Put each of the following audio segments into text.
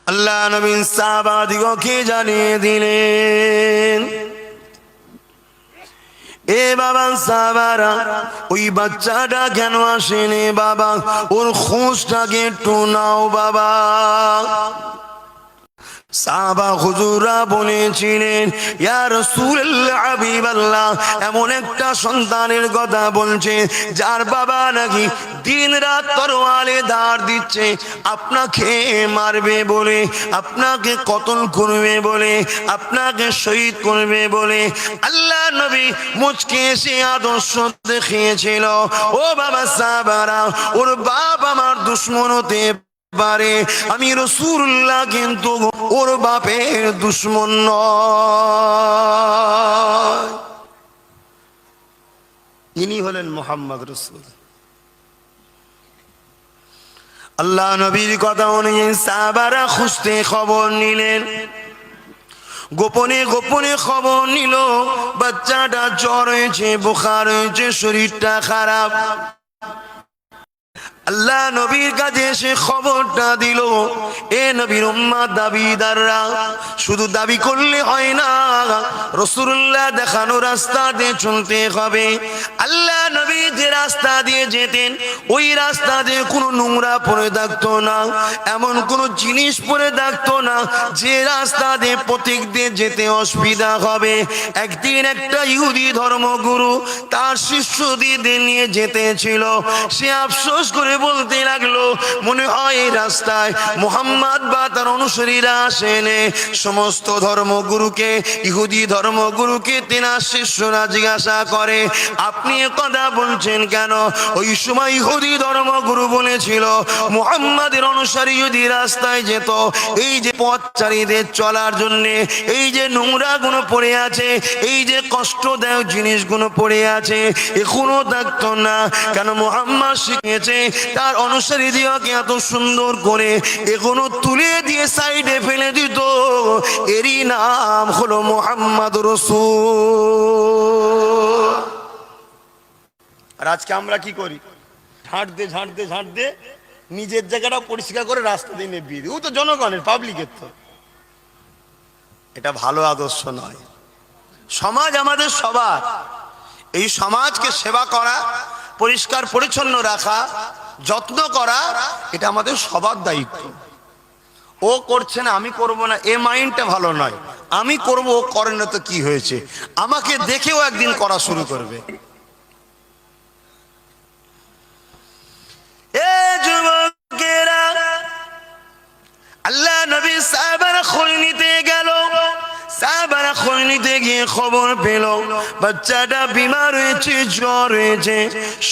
আল্লাহ নবী সাহাবাদিগকে জানিয়ে দিলেন, এ বাবা সাহাবারা, ওই বাচ্চাটা কেন আসেনি বাবা, ওর খোঁজটাকে একটু নাও বাবা। সাহাবা হুজুররা বলেছিলেন, ইয়া রাসূলুল্লাহ হাবিবাল্লাহ, এমন একটা সন্তানের কথা বলছে যার বাবা নাকি দিন রাত তরোয়ালে ধার দিচ্ছে, আপনাকে মারবে বলে, আপনাকে কতল করবে বলে, আপনাকে শহীদ করবে বলে। আল্লাহ নবী মুচকে এসে আদর্শ দেখিয়েছিল, ও বাবা সাহাবারা, ওর বাপ আমার দুশমন হতে পারে, আমি রাসূলুল্লাহ কিন্তু ওর বাপের দুশমন নয়। ইনি হলেন মুহাম্মদ রাসূল। আল্লাহ নবীর কথা অনুযায়ী সাহাবারা খুঁজতে খবর নিলেন, গোপনে গোপনে খবর নিল বাচ্চাটা জ্বর হয়েছে, বুখার হয়েছে, শরীরটা খারাপ। আল্লাহ নবীর কাছে এসে খবরটা দিল, এ নবীর উম্মত দাবিদাররা, শুধু দাবি করলে হয় না, রাসূলুল্লাহ দেখানো রাস্তা দিয়ে চলতে হবে। আল্লাহ নবী যে রাস্তা দিয়ে যেতেন, ওই রাস্তা দিয়ে কোনো নোংরা পড়ে থাকতো না, এমন কোনো জিনিস পড়ে থাকতো না যে রাস্তা দিয়ে পথিক দিয়ে যেতে অসুবিধা হবে। একদিন একটা ইহুদি ধর্মগুরু তার শিষ্যদের নিয়ে যেতে ছিল, সে আফসোস করে বলতে লাগলো, মনে হয় এই রাস্তায় মুহাম্মদ বা তার অনুসারীরা আসেনে। সমস্ত ধর্মগুরুকে, ইহুদি ধর্মগুরুকে তেনার শিষ্যরা জিজ্ঞাসা করে, আপনি এ কথা বলছেন কেন? ওই সময় ইহুদি ধর্মগুরু বলেছিল, মুহাম্মাদের অনুসারী যদি রাস্তায় যেত, এই যে পথচারীদের চলার জন্য এই যে নোংরা গুলো পড়ে আছে, এই যে কষ্টদায়ক জিনিসগুলো পড়ে আছে, এখনো থাকতো না। কেন? মুহাম্মদ শিখিয়েছে তার অনুসারীদেরকে এত সুন্দর করে এগুলো তুলে দিয়ে সাইডে ফেলে দিত, এরই নাম হলো মুহাম্মদ রাসূল। আর আজকে আমরা কি করি? ঝাঁটতে ঝাঁটতে ঝাঁটতে নিজের জায়গাটা পরিষ্কার করে রাস্তা দিয়ে নেবিয়ে দিই, ও তো জনগণের, পাবলিকের। তো এটা ভালো আদর্শ নয়। সমাজ আমাদের সবার, এই সমাজকে সেবা করা, পরিষ্কার পরিচ্ছন্ন রাখা, যত্ন করা, এটা আমাদের সবার দায়িত্ব। ও করছে না আমি করব না, এ মাইন্ডটা ভালো নয়। আমি করব, ও করে না তো কি হয়েছে, আমাকে দেখেও একদিন করা শুরু করবে। এ যুবকেরা, আল্লাহ নবী সাহাবারা খোঁজ নিতে গেল, সাহাবারা খোঁজ নিতে গিয়ে খবর পেল বাচ্চাটা বিমার হয়েছে, জ্বর হয়েছে,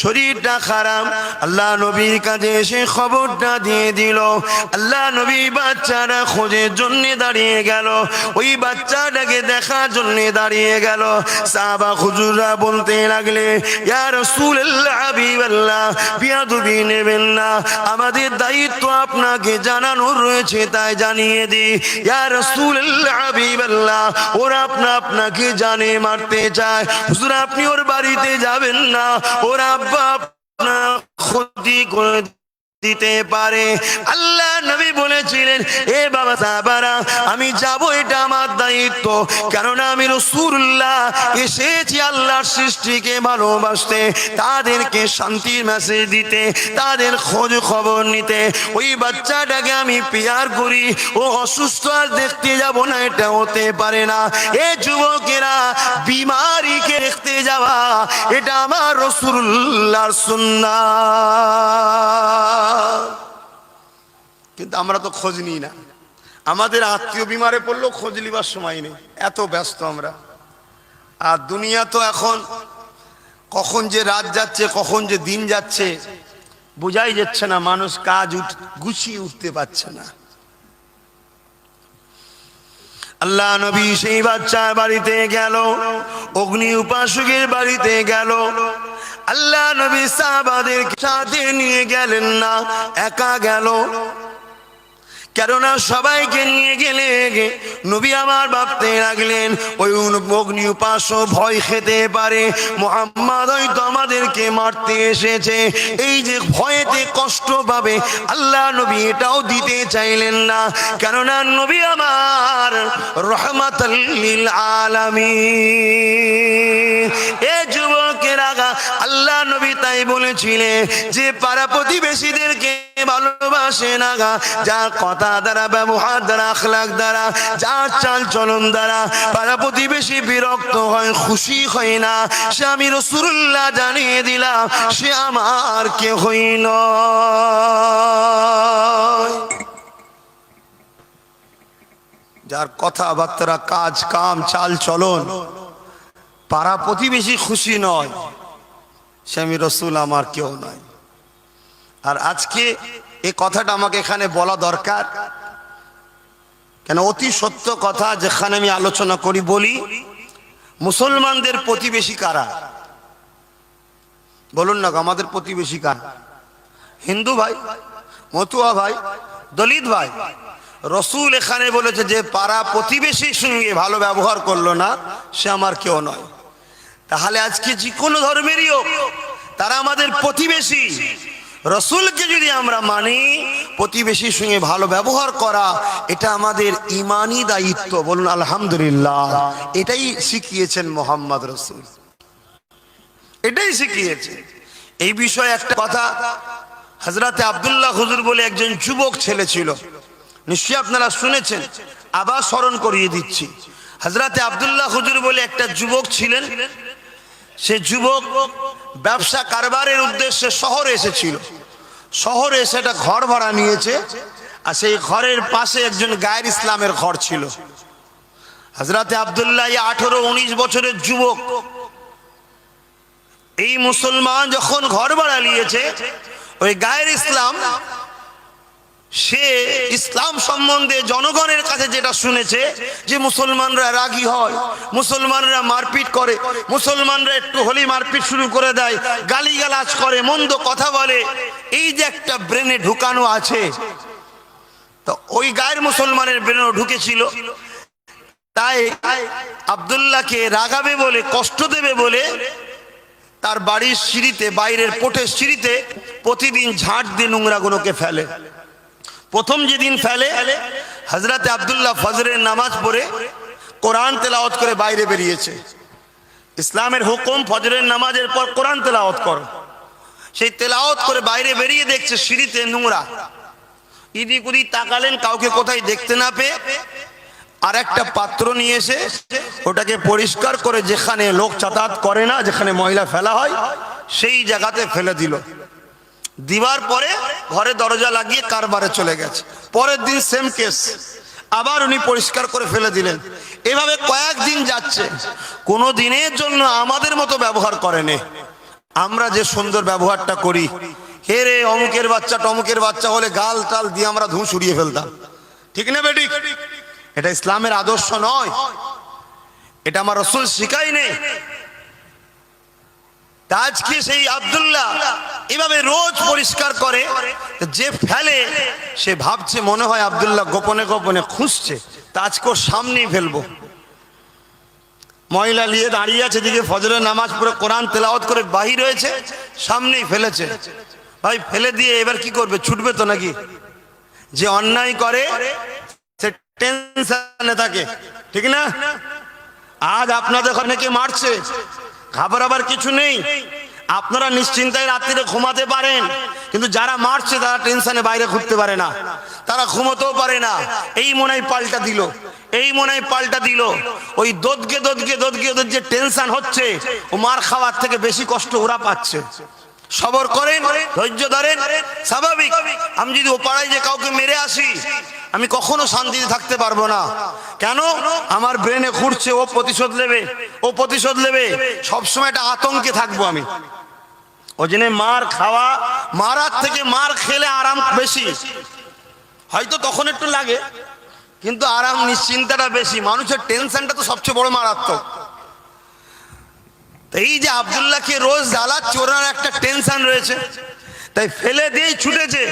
শরীরটা খারাপ। আল্লাহ নবীর কাছে এসে খবরটা দিয়ে দিল। আল্লাহ নবী বাচ্চাটা খোঁজের জন্য দাঁড়িয়ে গেল, ওই বাচ্চাটাকে দেখার জন্য দাঁড়িয়ে গেল। সাহাবা হুজুররা বলতে লাগলে, ইয়া রাসূলুল্লাহ হাবিবাল্লাহ, বিয়াদবি নেবেন না, আমাদের দায়িত্ব আপনাকে জানানোর রয়েছে, তাই জানিয়ে দিই। ইয়া রাসূলুল্লাহ হাবিবাল্লাহ, ওরা আপনাকে জানে মারতে চায়, হুজুর আপনি ওর বাড়িতে যাবেন না, ওর আব্বা আপনার ক্ষতি করে দিতে পারে। আল্লাহ নবী বলেছিলেন, এ বাবা সাহাবারা, আমি যাব, এটা আমার দায়িত্ব, কেননা আমি রাসূলুল্লাহ এসেছি আল্লাহর সৃষ্টিকে ভালোবাসতে, তাদেরকে শান্তির মেসেজ দিতে, তাদের খোঁজ খবর নিতে। ওই বাচ্চাটাকে আমি পিয়ার করি, ও অসুস্থ আর দেখতে যাব না, এটা হতে পারে না। এ যুবকেরা, বিমারিকে দেখতে যাওয়া এটা আমার রাসূলুল্লাহর সুন্নাহ। কিন্তু আমরা তো খোঁজ নিই না, আমাদের আত্মীয় বিমারে পড়লেও খোঁজ নিবার সময় নেই, এত ব্যস্ত আমরা। আর দুনিয়া তো এখন কখন যে রাত যাচ্ছে, কখন যে দিন যাচ্ছে বোঝাই যাচ্ছে না, মানুষ কাজ গুছিয়ে উঠতে পারছে না। আল্লাহ নবী সেই বাচ্চার বাড়িতে গেল, অগ্নি উপাসকের বাড়িতে গেল। আল্লাহ নবী সাহাবাদের সাথে নিয়ে গেলেন না, একা গেল। কেননা সবাইকে নিয়ে গেলে নবী আমার ভাবতে লাগলেন ওই অগ্নি উপাস্য ভয় খেতে পারে মুহাম্মদ হয়তো আমাদেরকে মারতে এসেছে, এই যে ভয়েতে কষ্ট পাবে আল্লাহ নবী এটাও দিতে চাইলেন না, কেননা নবী আমার রহমাতাল লিল আলামিন। এ যুবকেরা, আল্লাহ নবী তাই বলেছিলেন যে পাড়া প্রতিবেশীদেরকে ভালোবাসে না, যার কথা দ্বারা, ব্যবহার দ্বারা, আখলাক দ্বারা, যার চাল চলন দ্বারা পাড়া প্রতিবেশী বিরক্ত হয়, খুশি হয় না, সে আমি রাসূলুল্লাহ জানিয়ে দিলাম সে আমার কেহই নয়। যার কথাবার্তা, কাজ কাম, চাল চলন পাড়া প্রতিবেশী খুশি নয়, সে আমি রাসূল আমার কেউ নয়। আর আজকে এই কথাটা আমাকে এখানে বলা দরকার, কেন অতি সত্য কথা যেখানে আমি আলোচনা করি বলি। মুসলমানদের প্রতিবেশী কারা বলুন না? আমাদের প্রতিবেশী কারা? হিন্দু ভাই, মতুয়া ভাই, দলিত ভাই। রাসূল এখানে বলেছে যে পাড়া প্রতিবেশীর সঙ্গে ভালো ব্যবহার করলো না সে আমার কেউ নয়। তাহলে আজকে যে কোনো ধর্মেরই হোক তারা আমাদের প্রতিবেশী। রাসূলকে যদি আমরা মানি, প্রতিবেশীর সঙ্গে ভালো ব্যবহার করা এটা আমাদের ঈমানি দায়িত্ব। বলুন আলহামদুলিল্লাহ। এটাই শিখিয়েছেন মুহাম্মদ রাসূল, এটাই শিখিয়েছেন। এই বিষয়ে একটা কথা, হযরতে আব্দুল্লাহ হুজুর বলে একজন যুবক ছেলে ছিল, নিশ্চয়ই আপনারা শুনেছেন, আবার স্মরণ করিয়ে দিচ্ছি। হযরতে আব্দুল্লাহ হুজুর বলে একটা যুবক ছিলেন। সে যুবক ব্যবসা কারবারের উদ্দেশ্যে শহরে এসেছিল। শহরে এসে একটা ঘর ভাড়া নিয়েছে, আর সেই ঘরের পাশে একজন গায়ের ইসলামের ঘর ছিল। হযরতে আব্দুল্লাহ 18-19 বছরের যুবক, এই মুসলমান যখন ঘর ভাড়া নিয়েছে, ওই গায়ের ইসলাম সে ইসলাম সম্বন্ধে জনগণের কাছে যেটা শুনেছে যে মুসলমানরা রাগী হয়, মুসলমানরা মারপিট করে, মুসলমানরা একটু হলেই মারপিট শুরু করে দেয়, গালিগালাজ করে, মন্দ কথা বলে, এই যে একটা ব্রেনে ঢুকানো আছে, তো ওই গায়ের মুসলমানের ব্রেনে ঢুকেছিল। তাই আব্দুল্লাহকে রাগাবে বলে, কষ্ট দেবে বলে তার বাড়ির সিঁড়িতে, বাইরের পোটের সিঁড়িতে প্রতিদিন ঝাঁট দিয়ে নোংরাগুলোকে ফেলে। প্রথম যেদিন ফেলে, হযরতে আব্দুল্লাহ ফজরের নামাজ পড়ে কোরআন তেলাওয়াত করে বাইরে বেরিয়েছে। ইসলামের হুকুম ফজরের নামাজের পর কোরআন তেলাওয়াত করো। সেই তেলাওয়াত করে বাইরে বেরিয়ে দেখছে সিঁড়িতে নোংরা। ইদিক উদিক তাকালেন, কাউকে কোথায় দেখতে না পেয়ে আর একটা পাত্র নিয়ে এসে ওটাকে পরিষ্কার করে, যেখানে লোক যাতায়াত করে না, যেখানে ময়লা ফেলা হয়, সেই জায়গাতে ফেলে দিল। দিবার পরে ঘরে দরজা লাগিয়ে কারবারে চলে গেছে। পরের দিন সেম কেস, আবার উনি পরিষ্কার করে ফেলে দিলেন। এভাবে কয়েকদিন যাচ্ছে, কোনো দিনের জন্য আমাদের মতো ব্যবহার করেনি। আমরা যে সুন্দর ব্যবহারটা করি, হে রে অমুকের বাচ্চা টমুকের বাচ্চা হলে গাল টাল দিয়ে আমরা ধুঁ সরিয়ে ফেলতাম, ঠিক না বেটি? এটা ইসলামের আদর্শ নয়, এটা আমার রাসূল শিখাই নেই। আজকে সেই আব্দুল্লাহ এভাবে রোজ পরিষ্কার করে, যে ফেলে সে ভাবছে মনে হয় আব্দুল্লাহ গোপনে গোপনে খুঁজছে, তা আজকে ওর সামনেই ফেলবো। ময়লা নিয়ে দাঁড়িয়ে আছে, দিকে ফজরের নামাজ পড়ে কোরআন তেলাওয়াত করে বাহির হয়েছে, সামনেই ফেলেছে। ভাই ফেলে দিয়ে এবার কি করবে? ছুটবে তো নাকি? যে অন্যায় করে সে টেনশনে থাকে, ঠিক না? আজ আপনাদের অনেকে মারছে, ঘাবড়াবার কিছু নেই, আপনারা নিশ্চিন্তায় রাত্রিরে ঘুমাতে পারেন। কিন্তু যারা মারছে তারা টেনশনে বাইরে ঘুরতে পারে না, তারা ঘুমোতেও পারে না। এই মনে হয় পাল্টা দিল, এই মনে হয় পাল্টা দিল। ওই দোদকে দোদকে দোদকে ওদের যে টেনশন হচ্ছে, ও মার খাওয়ার থেকে বেশি কষ্ট ওরা পাচ্ছে। সবর করেন, ধৈর্য ধরেন, স্বাভাবিক। আমি যদি ও পাড়ায় যে কাউকে মেরে আসি, আমি কখনো শান্তিতে থাকতে পারবো না। কেন? আমার ব্রেনে ঘুরছে ও প্রতিশোধ নেবে, ও প্রতিশোধ নেবে, সবসময় একটা আতঙ্কে থাকবো আমি। ওই জন্য মার খাওয়া, মারার থেকে মার খেলে আরাম বেশি। হয়তো তখন একটু লাগে, কিন্তু আরাম নিশ্চিন্তাটা বেশি। মানুষের টেনশনটা তো সবচেয়ে বড় মারাত্মক। এই যে আব্দুল্লাহকে রোজ জ্বালাচ্ছে, ওনার একটা টেনশন রয়েছে। তাই ফেলে দিয়েই ছুটেছে।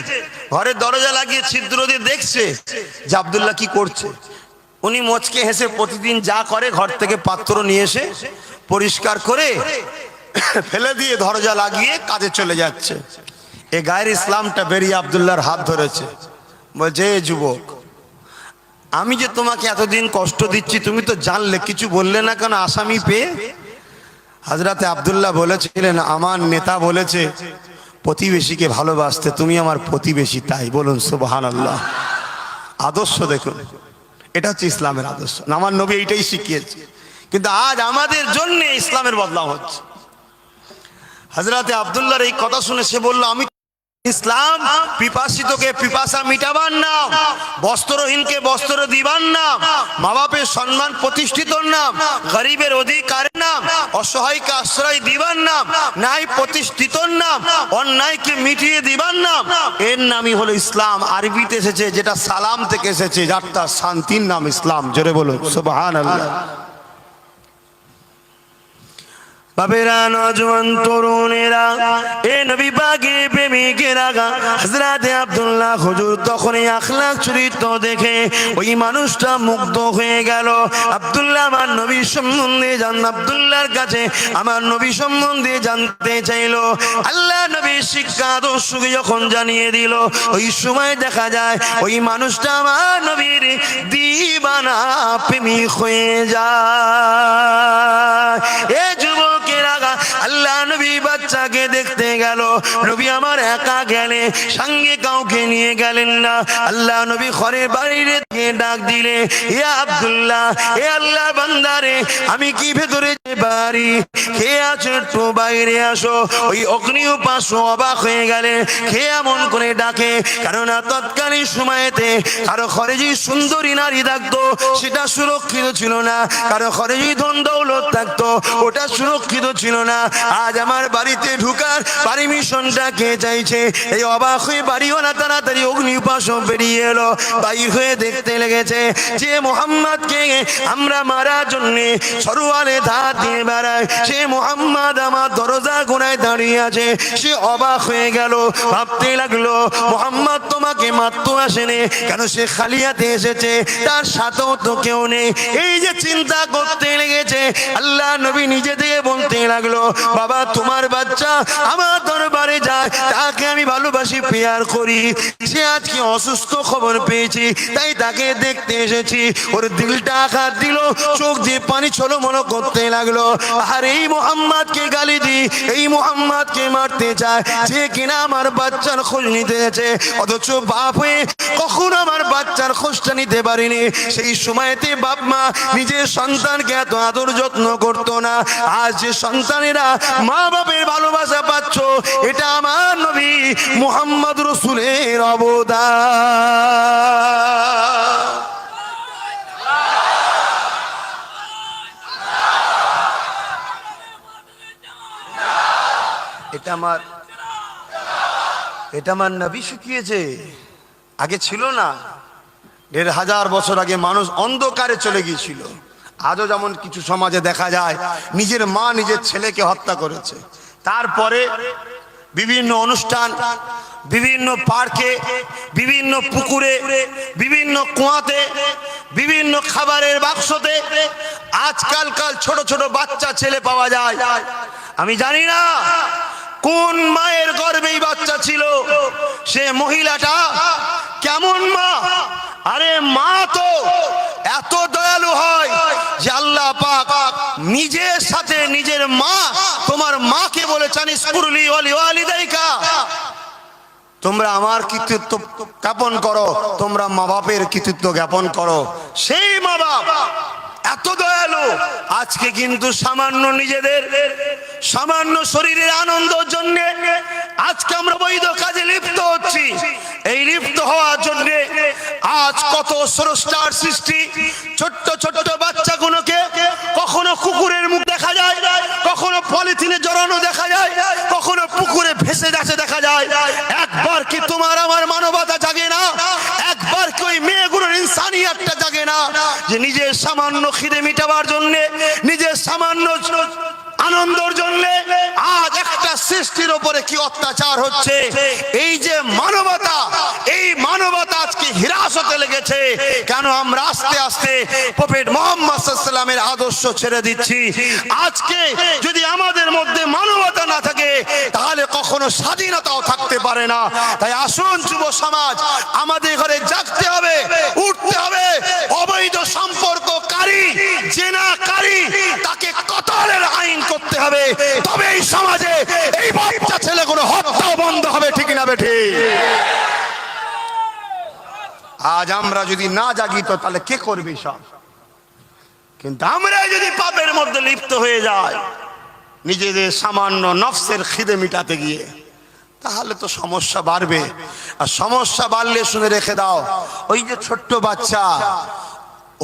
ঘরের দরজা লাগিয়ে ছিদ্র দিয়ে দেখছে যে আব্দুল্লাহ কি করছে। উনি মুচকে হেসে প্রতিদিন যা করে ঘর থেকে পাত্র নিয়ে এসে পরিষ্কার করে ফেলে দিয়ে দরজা লাগিয়ে কাজে চলে যাচ্ছে। এ গায়ের ইসলামটা বেরিয়ে আব্দুল্লাহর হাত ধরেছে, বলছে এ যুবক, আমি যে তোমাকে এতদিন কষ্ট দিচ্ছি তুমি তো জানলে, কিছু বললে না কেন আসামি পেয়ে? হযরতে আব্দুল্লাহ বলেছিলেন, আমার নেতা বলেছে প্রতিবেশীকে ভালোবাসতে, তুমি আমার প্রতিবেশী, তাই। বলুন সুবহানাল্লাহ। আদর্শ দেখুন, এটা হচ্ছে ইসলামের আদর্শ। আমার নবী এইটাই শিখিয়েছে, কিন্তু আজ আমাদের জন্য ইসলামের বদলাম হচ্ছে। হযরতে আব্দুল্লাহর এই কথা শুনে সে বলল, আমি ইসলাম পিপাসিতকে পিপাসা মিটাবার নাম, বস্ত্রহীনকে বস্ত্র দিবার নাম, মা বাপের সম্মান প্রতিষ্ঠিতর নাম, গরিবের অধিকারের নাম, অসহায়কে আশ্রয় দিবার নাম, নাই প্রতিষ্ঠিতর নাম, অন্যায়কে মিটিয়ে দিবার নাম, এর নামই হলো ইসলাম। আরবিতে এসেছে, যেটা সালাম থেকে এসেছে, যারটা শান্তির নাম ইসলাম। জোরে বলুন সুবহানাল্লাহ। বাবেরা, নওজওয়ান তরুণেরা, এ নবী পাকের প্রেমিকেরা, হযরতে আব্দুল্লাহ হুজুর তখনই আখলাক চরিত্র দেখে ওই মানুষটা মুগ্ধ হয়ে গেল। আব্দুল্লাহ আমার নবী সম্বন্ধে আব্দুল্লাহর কাছে আমার নবী সম্বন্ধে জানতে চাইলো। আল্লাহ নবীর শিক্ষা আদর্শকে যখন জানিয়ে দিল, ওই সময় দেখা যায় ওই মানুষটা আমার নবীর দিবানা প্রেমিক হয়ে যায়। এ যুবক, আল্লাহ নবী বাচ্চাকে দেখতে গেল। নবী আমার একা গেলে, সঙ্গে কাউকে নিয়ে গেলেন না। আল্লাহ নবী ঘরের বাইরে থেকে ডাক দিলে, হে আব্দুল্লাহ, হে আল্লাহর বান্দারে, আমি কি ভেতরে যেতে পারি? কে আছো একটু বাইরে আসো। ওই অগ্নি উপাস্য অবাক হয়ে গেলে, কে এমন করে ডাকে? কারণ তৎকালীন সময়েতে কারো ঘরে যে সুন্দরী নারী থাকতো সেটা সুরক্ষিত ছিল না, কারো ঘরে যে ধন দৌলত থাকতো ওটা সুরক্ষিত ছিল না। আজ আমার বাড়িতে ঢুকার পারমিশনটা কে চাইছে? এই অবাক হয়ে বাড়িওয়ালা তাড়াতাড়ি অগ্নি উপাস্য বেরিয়ে এলো। বাইর হয়ে দেখতে লেগেছে যে মুহাম্মদকে আমরা মারার জন্য সরওয়ালে ধার দিয়ে বেড়াই, সে মুহাম্মদ আমার দরজা গোড়ায় দাঁড়িয়ে আছে। সে অবাক হয়ে গেল, ভাবতে লাগলো মুহাম্মদ তোমাকে মারতে আসেনি কেন, সে খালি হাতে এসেছে, তার সাথেও তো কেউ নেই। এই যে চিন্তা করতে লেগেছে, আল্লাহ নবী নিজে দিয়ে বলতে লাগলো, বাবা তোমার বাচ্চা আমার দরবারে যায়, তাকে আমি ভালোবাসি, পেয়ার করি। সে আজকে অসুস্থ খবর পেয়েছি, তাই তাকে দেখতে এসেছি। ওর দিলটা আঘাত দিল, চোখ দিয়ে পানি ছলমল করতে লাগলো। আর এই মুহাম্মদকে গালি দি, এই মুহাম্মদকে মারতে চায়, যে কিনা আমার বাচ্চার খোঁজ নিতে গেছে, অথচ বাপ হয়ে কখনো আমার বাচ্চার খোঁজটা নিতে পারিনি। সেই সময়তে বাপ মা নিজের সন্তানকে এত আদর যত্ন করতো না। আজ যে সন্তানেরা মা বাপের ভালোবাসা পাচ্ছ, এটা আমার নবী মুহাম্মদ রাসূলের অবদান। এটা আমার নবী শিখিয়েছে, আগে ছিল না। ১,৫০০ বছর আগে মানুষ অন্ধকারে চলে গিয়েছিল। আজও যেমন কিছু সমাজে দেখা যায় নিজের মা নিজের ছেলেকে হত্যা করেছে। তারপরে বিভিন্ন অনুষ্ঠান, বিভিন্ন পার্কে, বিভিন্ন পুকুরে, বিভিন্ন কুয়াতে, বিভিন্ন খাবারের বাক্সতে আজকালকাল ছোট ছোট বাচ্চা ছেলে পাওয়া যায়। আমি জানি না কোন মায়ের গর্ভেই বাচ্চা ছিল, সে মহিলাটা কেমন মা। আরে মা তো এত দয়ালু হয় যে আল্লাহ পাক নিজের সাথে নিজের মা, তোমার মাকে বলেছেন ইসকুরলি ওয়ালি ওয়ালিদাইকা, তোমরা আমার কৃতিত্ব জ্ঞাপন করো, তোমরা মা বাপের কৃতিত্ব জ্ঞাপন করো। সেই মা বাপ এত দয়ালু। আজকে কিন্তু সামান্য নিজেদের সামান্য শরীরের আনন্দের জন্য আজকে আমরা বৈধ কাজে লিপ্ত হচ্ছি। এই লিপ্ত হওয়ার জন্য আজ কত স্রষ্টার সৃষ্টি। ছোট্ট ছোট্ট বাচ্চাগুলোকে কখনো কুকুরের মুখ দেখা যায়, কখনো পলিথিনে জড়ানো দেখা যায়, কখনো পুকুরে ভেসে যাচ্ছে দেখা যায়। একবার কি তোমার আমার মানবতা জাগে না? একবার কি ওই মেয়েগুলোর ইনসানিয়াতটা জাগে না যে নিজের সামান্য খিদে মিটাবার জন্য, নিজের সামান্য আনন্দের জন্য আজ একটা সৃষ্টির উপরে কি অত্যাচার হচ্ছে। এই যে মানবতা, এই মানবতা আজকে হিরাসতে লেগেছে। কেন আমরা আস্তে আস্তে প্রফেট মুহাম্মদ সাল্লাল্লাহু আলাইহি ওয়াসাল্লামের আদর্শ ছেড়ে দিচ্ছি। আজকে যদি আমাদের মধ্যে মানবতা না থাকে তাহলে কখনো স্বাধীনতাও থাকতে পারে না। তাই আসুন যুব সমাজ, আমাদের ঘরে জাগতে হবে, উঠতে হবে। অবৈধ সম্পর্ককারী, জেনাকারী তাকে কতলের আইন করতে হবে, তবে এই সমাজে এই বাচ্চা ছেলেগুলো হত্যা বন্ধ হবে। ঠিক না বেঠি? আজ আমরা যদি না জাগি তো তাহলে কে করবে সব? কিন্তু আমরা যদি পাপের মধ্যে লিপ্ত হয়ে যাই নিজেদের সামান্য নফসের খিদে মিটাতে গিয়ে, তাহলে তো সমস্যা বাড়বে। আর সমস্যা বাড়লে শুনে রেখে দাও, ওই যে ছোট্ট বাচ্চা,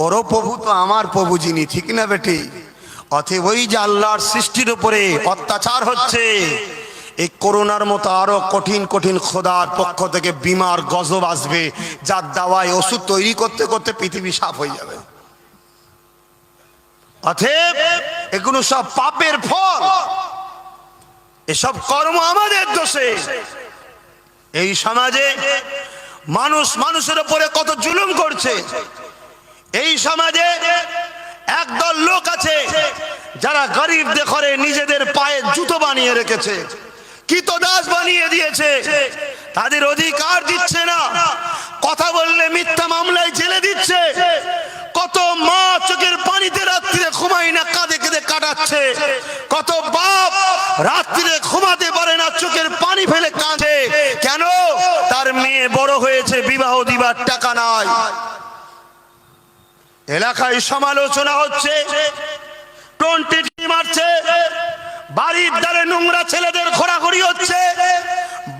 ওরও প্রভু তো আমার প্রভু যিনি। ঠিক না বেটি? অতএব ওই যে আল্লাহর সৃষ্টির উপরে অত্যাচার হচ্ছে, এই করোনার মতো আরো কঠিন কঠিন খোদার পক্ষ থেকে বিমার গজব আসবে, যার দাওয়ায় ওষুধ তৈরি করতে করতে পৃথিবী সাফ হয়ে যাবে। অতএব এগুলো সব পাপের ফল, এসব কর্ম আমাদের দোষে। এই সমাজে মানুষ মানুষের উপরে কত জুলুম করছে। এই সমাজে একদল লোক আছে যারা গরিবদের ঘরে নিজেদের পায়ে জুতো বানিয়ে রেখেছে, কীতদাস বানিয়ে দিয়েছে, তাদের অধিকার দিচ্ছে না। কথা বললে মিথ্যা মামলায় জেলে দিচ্ছে। কত মা চোখের পানিতে রাত্রিরে ঘুমাই না কাঁদে কেঁদে কাটাচ্ছে। কত বাপ রাত্রিরে ঘুমাতে পারে না, চোখের পানি ফেলে কাঁদে। কেন? তার মেয়ে বড় হয়েছে, বিবাহ দিবার টাকা নাই। এলাকায় সমালোচনা হচ্ছে, টোনটিটি মারছে, বাড়ির দ্বারে নোংরা ছেলেদের ঘোরাঘুরি হচ্ছে।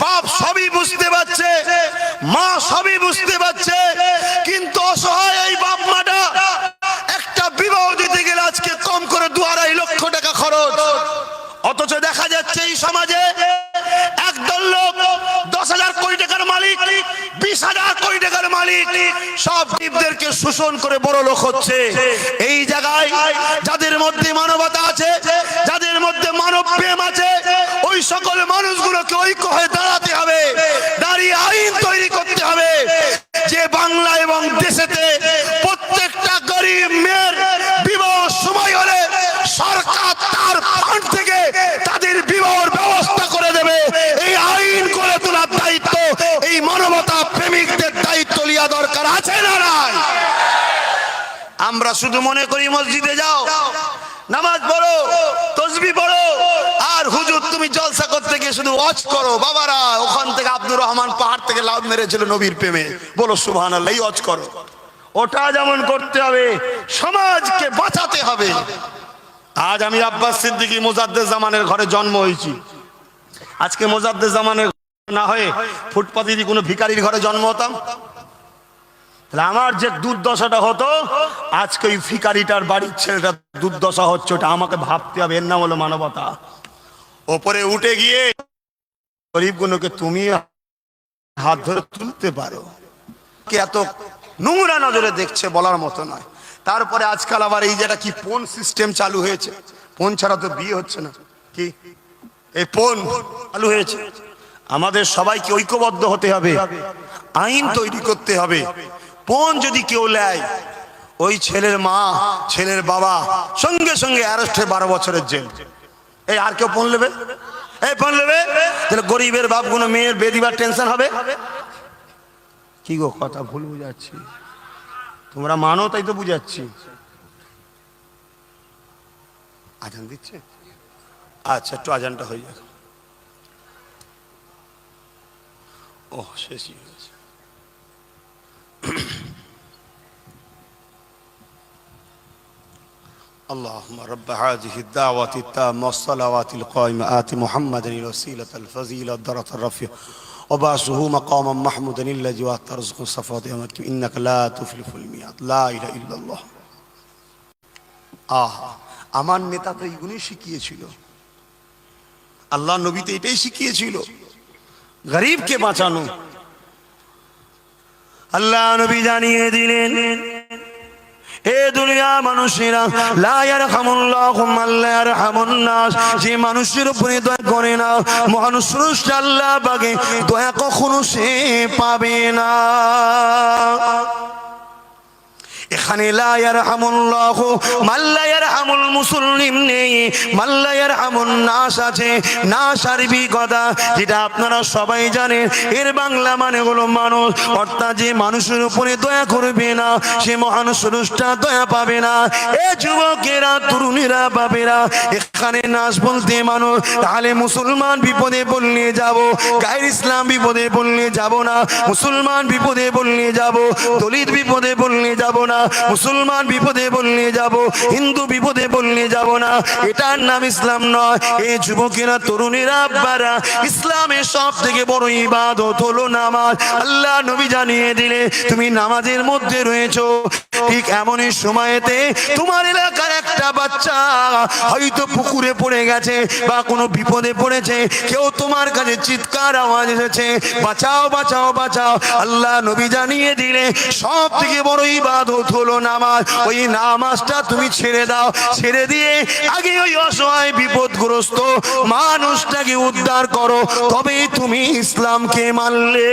বাপ সবই বুঝতে পারছে, মা সবই বুঝতে পারছে, কিন্তু অসহায় এই বাপ মাটা একটা বিবাহ দিতে গেলে আজকে কম করে 2-2.5 লক্ষ টাকা খরচ। অথচ দেখা যাচ্ছে এই সমাজে একদল লোক 10,000 কোটি টাকার মালিক, 20,000 কোটি টাকার মালিক, সব জীবদেরকে শোষণ করে বড় লোক হচ্ছে। এই জায়গায় যাদের মধ্যে মানবতা আছে, যাদের মধ্যে মানব প্রেম আছে, ওই সকল মানুষগুলোকে ঐক্য হয়ে দাঁড়াতে হবে, দাঁড়িয়ে আইন তৈরি করতে হবে যে বাংলা এবং দেশেতে প্রত্যেকটা গরিব মেয়ের বিবাহ সময় হলে সরকার তার ফান্ড থেকে তাদের বিবাহের ব্যবস্থা করে দেবে। এই আইন করে তোলার দায়িত্ব এই মানবতা প্রেমিকদের দায়িত্ব লিয়া দরকার আছে না নাই? আমরা শুধু মনে করি মসজিদে যাও, নামাজ পড়ো, তাসবিহ পড়ো, আর হুজুর তুমি জলসা করতে গিয়ে শুধু ওয়াজ করো। বাবারা, ওখান থেকে আব্দুর রহমান পাহাড় থেকে লাভ মেরেছিল নবীর প্রেমে, বলো সুবহানাল্লাহ, এই ওয়াজ করো। ওটা যেমন করতে হবে, সমাজকে বাঁচাতে হবে। আজ আমি আব্বাস সিদ্দিকী মোজাদ্দেদ জামানের ঘরে জন্ম হয়েছি। আজকে মোজাদ্দেদ জামানের না হয়ে ফুটপাতে যদি কোনো ভিখারির ঘরে জন্ম হতাম, তাহলে আমার যে দুর্দশাটা হতো, আজকে ওই ভিখারিটার বাড়ির ছেলেটা দুর্দশা হচ্ছে, ওটা আমাকে ভাবতে হবে। এর নাম হলো মানবতা। ওপরে উঠে গিয়ে গরিবগুলোকে তুমি হাত ধরে তুলতে পারো, কে এত নোংরা নজরে দেখছে বলার মতো নয়। তারপরে আজকাল আবার এই যেটা কি পোন সিস্টেম চালু হয়েছে, পোন ছাড়া তো বিয়ে হচ্ছে না। কি এই পোন চালু হয়েছে, আমাদের সবাইকে ঐক্যবদ্ধ হতে হবে, আইন তৈরি করতে হবে। পোন যদি কেউ নেয়, ওই ছেলের মা ছেলের বাবা সঙ্গে সঙ্গে অ্যারেস্টে 12 বছরের জেল। এই আর কেউ পোন নেবে? এই পোন নেবে, তাহলে গরিবের বাপগুলো মেয়ের বিয়ে দিবার টেনশন হবে। কি গো, কথা ভুল বুঝাচ্ছি? তোমরা মানো তাই তো বুঝাচ্ছি। আজান দিচ্ছে? আচ্ছা, একটু আজানটা হয়ে যাক। ও শেষই হয়েছে। اللهم رب هذه الدعوة التامة والصلوات القائمة آت محمدا الوسيلة الفضيلة الدرجة الرفيعة وبعثه مقاما محمودا الذي وعدته رزقا صفاء إنك لا تخلف الميعاد لا إله إلا الله। আমার নেতা তো এইগুলোই শিখিয়েছিল, আল্লাহ নবী তো এটাই শিখিয়েছিল, গরিবকে বাঁচানো। আল্লাহ নবী জানিয়ে দিলেন, এ দুনিয়া মানুষেরা, লা ইয়ারহামুল্লাহু মান লা ইয়ারহামুন নাস, যে মানুষের উপরে দয়া করে না মহান স্রষ্টা আল্লাহ পাকে দয়া কখনো সে পাবে না। এখানে লা ইয়ারহামুল্লাহু মান লা ইয়ারহামুল মুসলিম নেই, মান লা ইয়ারহামুন নাস আছে। নাস আরবি কথা, যেটা আপনারা সবাই জানেন, এর বাংলা মানে হলো মানুষ, অর্থাৎ যে মানুষের উপরে দয়া করবে না সে মহান স্রষ্টা দয়া পাবে না। এ যুবকেরা, তরুণীরা, বাবেরা, এখানে নাস বলতে মানুষ। তাহলে মুসলমান বিপদে পড়লে যাব, গায়ের ইসলাম বিপদে পড়লে যাব না, মুসলমান বিপদে পড়লে যাব, দলিত বিপদে পড়লে যাব না, মুসলমান বিপদে বললে যাব, হিন্দু বিপদে বললে যাব না, এটার নাম ইসলাম নয়। এই যুবকেরা, তরুণীরা, আব্বারা, ইসলামের সব থেকে বড় ইবাদত হলো নামাজ। আল্লাহ নবী জানিয়ে দিলে তুমি নামাজের মধ্যে রয়েছো। ঠিক এমনই সময়েতে তোমার এলাকার একটা বাচ্চা হয়তো পুকুরে পড়ে গেছে বা কোনো বিপদে পড়েছে, কেউ তোমার কাছে চিৎকার আওয়াজ এসেছে, বাঁচাও বাঁচাও বাঁচাও। আল্লাহ নবী জানিয়ে দিলে সব থেকে বড় ইবাদত হলো নামাজ। ওই নামাজটা তুমি ছেড়ে দাও, ছেড়ে দিয়ে আগে ওই অসহায় বিপদগ্রস্ত মানুষটাকে উদ্ধার করো, তবেই তুমি ইসলামকে মানলে।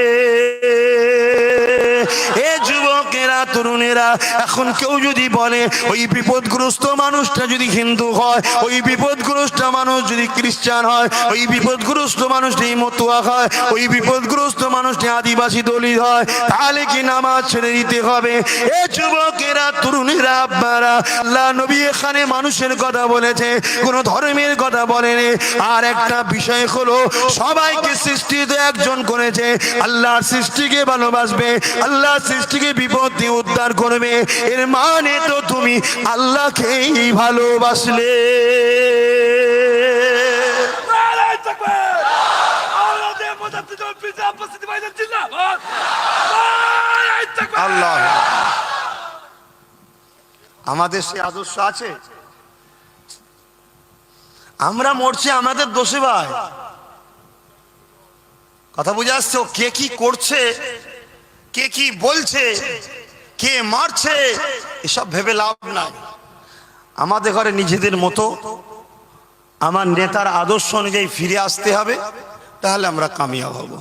এ যুবকেরা, তরুণেরা, এখন কেউ যদি বলে ওই বিপদগ্রস্ত মানুষটা যদি হিন্দু হয়, ওই বিপদগ্রস্ত মানুষ যদি খ্রিস্টান হয়, ওই বিপদগ্রস্ত মানুষটি মতুয়া হয়, ওই বিপদগ্রস্ত মানুষটি আদিবাসী দলিত হয়, তাহলে কি নামাজ ছেড়ে দিতে হবে? এ যুবকেরা, তরুণীরা, আব্বারা, আল্লাহ নবী এখানে মানুষের কথা বলেছে, কোন ধর্মের কথা বলেনি। আর একটা বিষয় হলো, সবাইকে সৃষ্টিতে একজন করেছে, আল্লাহর সৃষ্টিকে ভালোবাসবে, আল্লাহর সৃষ্টিকে বিপদ দিয়ে উদ্ধার করবে। এর মানে তো তুমি আল্লাহকেই ভালোবাসলে। আল্লাহ, আমাদের সে আদর্শ আছে? আমরা মরছি আমাদের দোষে ভাই, কথা বুঝে আসছে? কে কি করছে, কে কি বলছে, কে মারছে, এসব ভেবে লাভ নাই। আমাদের ঘরে নিজেদের মতো আমার নেতার আদর্শ অনুযায়ী ফিরে আসতে হবে, তাহলে আমরা কামিয়াব হব।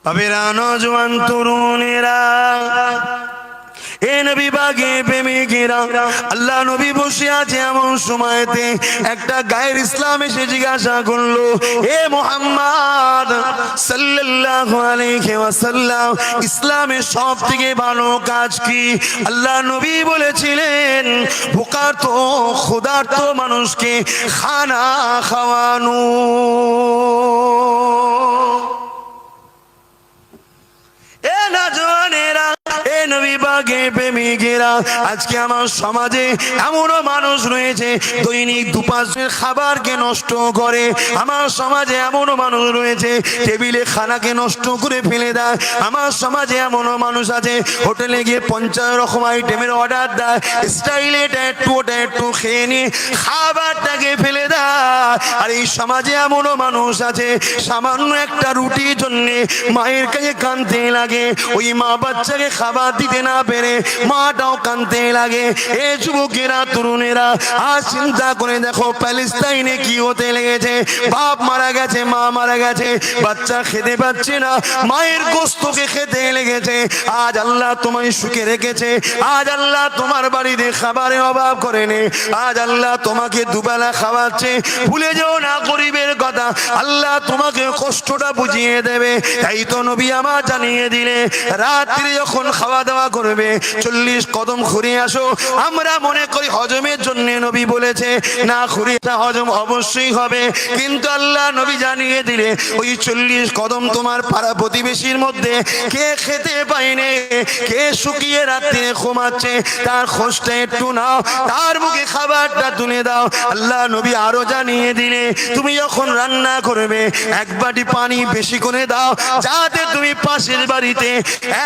বাবেরা, নওজোয়ান, তরুণেরা, এ নবী বাগে প্রেমিকেরা, আল্লাহ নবী বসে আছে এমন সময়তে একটা গায়ের ইসলাম এসে জিজ্ঞাসা করলো, এ মুহাম্মদ সাল্লাল্লাহু আলাইহি ওয়াসাল্লাম, ইসলামের সব থেকে ভালো কাজ কি? আল্লাহ নবী বলেছিলেন, ভোকার্ত ক্ষুধার্ত মানুষকে খানা খাওয়ানো। এ নওজোয়ানেরা, এ নবী বাগে প্রেমিকেরা, আজকে আমার সমাজে এমনও মানুষ রয়েছে দৈনিক দুপাশের খাবারকে নষ্ট করে। আমার সমাজে এমনও মানুষ রয়েছে টেবিলে খানাকে নষ্ট করে ফেলে দেয়। আমার সমাজে এমনও মানুষ আছে হোটেলে গিয়ে 50 রকম আইটেমের অর্ডার দেয়, স্টাইলে এটা একটু ওটা একটু খেয়ে নিয়ে খাবারটাকে ফেলে দেয়। আর এই সমাজে এমনও মানুষ আছে সামান্য একটা রুটির জন্য মায়ের কাছে কাঁদতে লাগে, ওই মা বাচ্চাকে খাবার দিতে না পেরে মাটাও কাঁদতে লাগে। এ যুবকেরা, তরুণেরা, আজ চিন্তা করে দেখো প্যালেস্টাইনে কি হতে লেগেছে। বাপ মারা গেছে, মা মারা গেছে, বাচ্চা খেতে পাচ্ছে না, মায়ের গোস্তকে খেতে লেগেছে। আজ আল্লাহ তোমায় সুখে রেখেছে, আজ আল্লাহ তোমার বাড়িতে খাবারের অভাব করেনি, আজ আল্লাহ তোমাকে দুবেলা খাওয়াচ্ছে। ভুলে যেও না গরিবের কথা, আল্লাহ তোমাকে কষ্টটা বুঝিয়ে দেবে। তাই তো নবী আমার জানিয়ে দিলে, রাত্রি যখন খাওয়া দাওয়া করবে 40 কদম ঘুরে আসো। আমরা মনে করি হজমের জন্য নবী বলেছে, না ঘুরে হজম অবশ্যই হবে, কিন্তু আল্লাহ নবী জানিয়ে দিলে ওই 40 কদম তোমার পাড়া প্রতিবেশীর মধ্যে কে খেতে পায়নি, কে শুকিয়ে রাত্রে ঘুমাচ্ছে, তার খোঁজটা একটু নাও, তার মুখে খাবারটা তুলে দাও। আল্লাহ নবী আরো জানিয়ে দিলে, তুমি যখন রান্না করবে 1 বাটি পানি বেশি করে দাও, যাতে তুমি পাশের বাড়িতে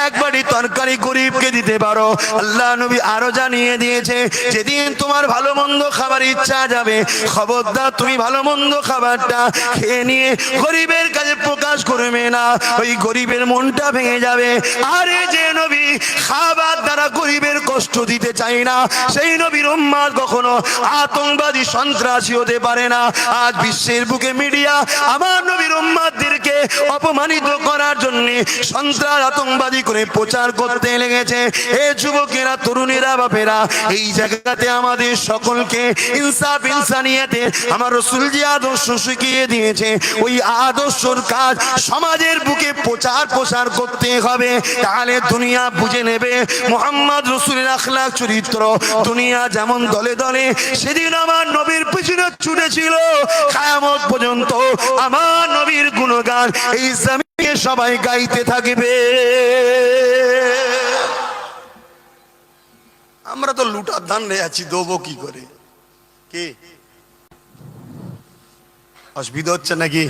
1 বাটি তরকারি গরিবকে দিতে পারো। আল্লাহ নবী আরো জানিয়ে দিয়েছে, যেদিন তোমার ভালো মন্দ খাবার ইচ্ছা যাবে, খবরদার তুমি ভালো মন্দ খাবারটা খেয়ে নিয়ে গরিবের কাছে প্রকাশ করবে না, ওই গরিবের মনটা ভেঙে যাবে। আরে যে নবী খাবার দ্বারা গরিবের কষ্ট দিতে চাই না, সেই নবীর উম্মত কখনো আতঙ্কবাদী সন্ত্রাসী হতে পারে না। আজ বিশ্বের বুকে মিডিয়া আমার নবীর উম্মতদেরকে অপমানিত করার জন্য সন্ত্রাস আতঙ্কবাদী করে প্রচার করতে লেগেছে। এ যুবকেরা, তরুণেরা, বাপেরা, এই জায়গাতে আমাদের সকলকে ইনসাফ ইনসানিয়াতে আমার রাসূল যে আদর্শ শিখিয়ে দিয়েছে, ওই আদর্শর কাজ সমাজের বুকে প্রচার করতে হবে। তাহলে দুনিয়া বুঝে নেবে মুহাম্মদ রাসূলের আখলাক চরিত্র। দুনিয়া যেমন দলে দলে সেদিন আমার নবীর পিছনে ছুটেছিল, কিয়ামত পর্যন্ত আমার নবীর গুণগান এই জমিনে সবাই গাইতে থাকবে। আমরা তো লুটার ধান্দায় আছি, দেবো কি করে? কি অসুবিধা হচ্ছে নাকি?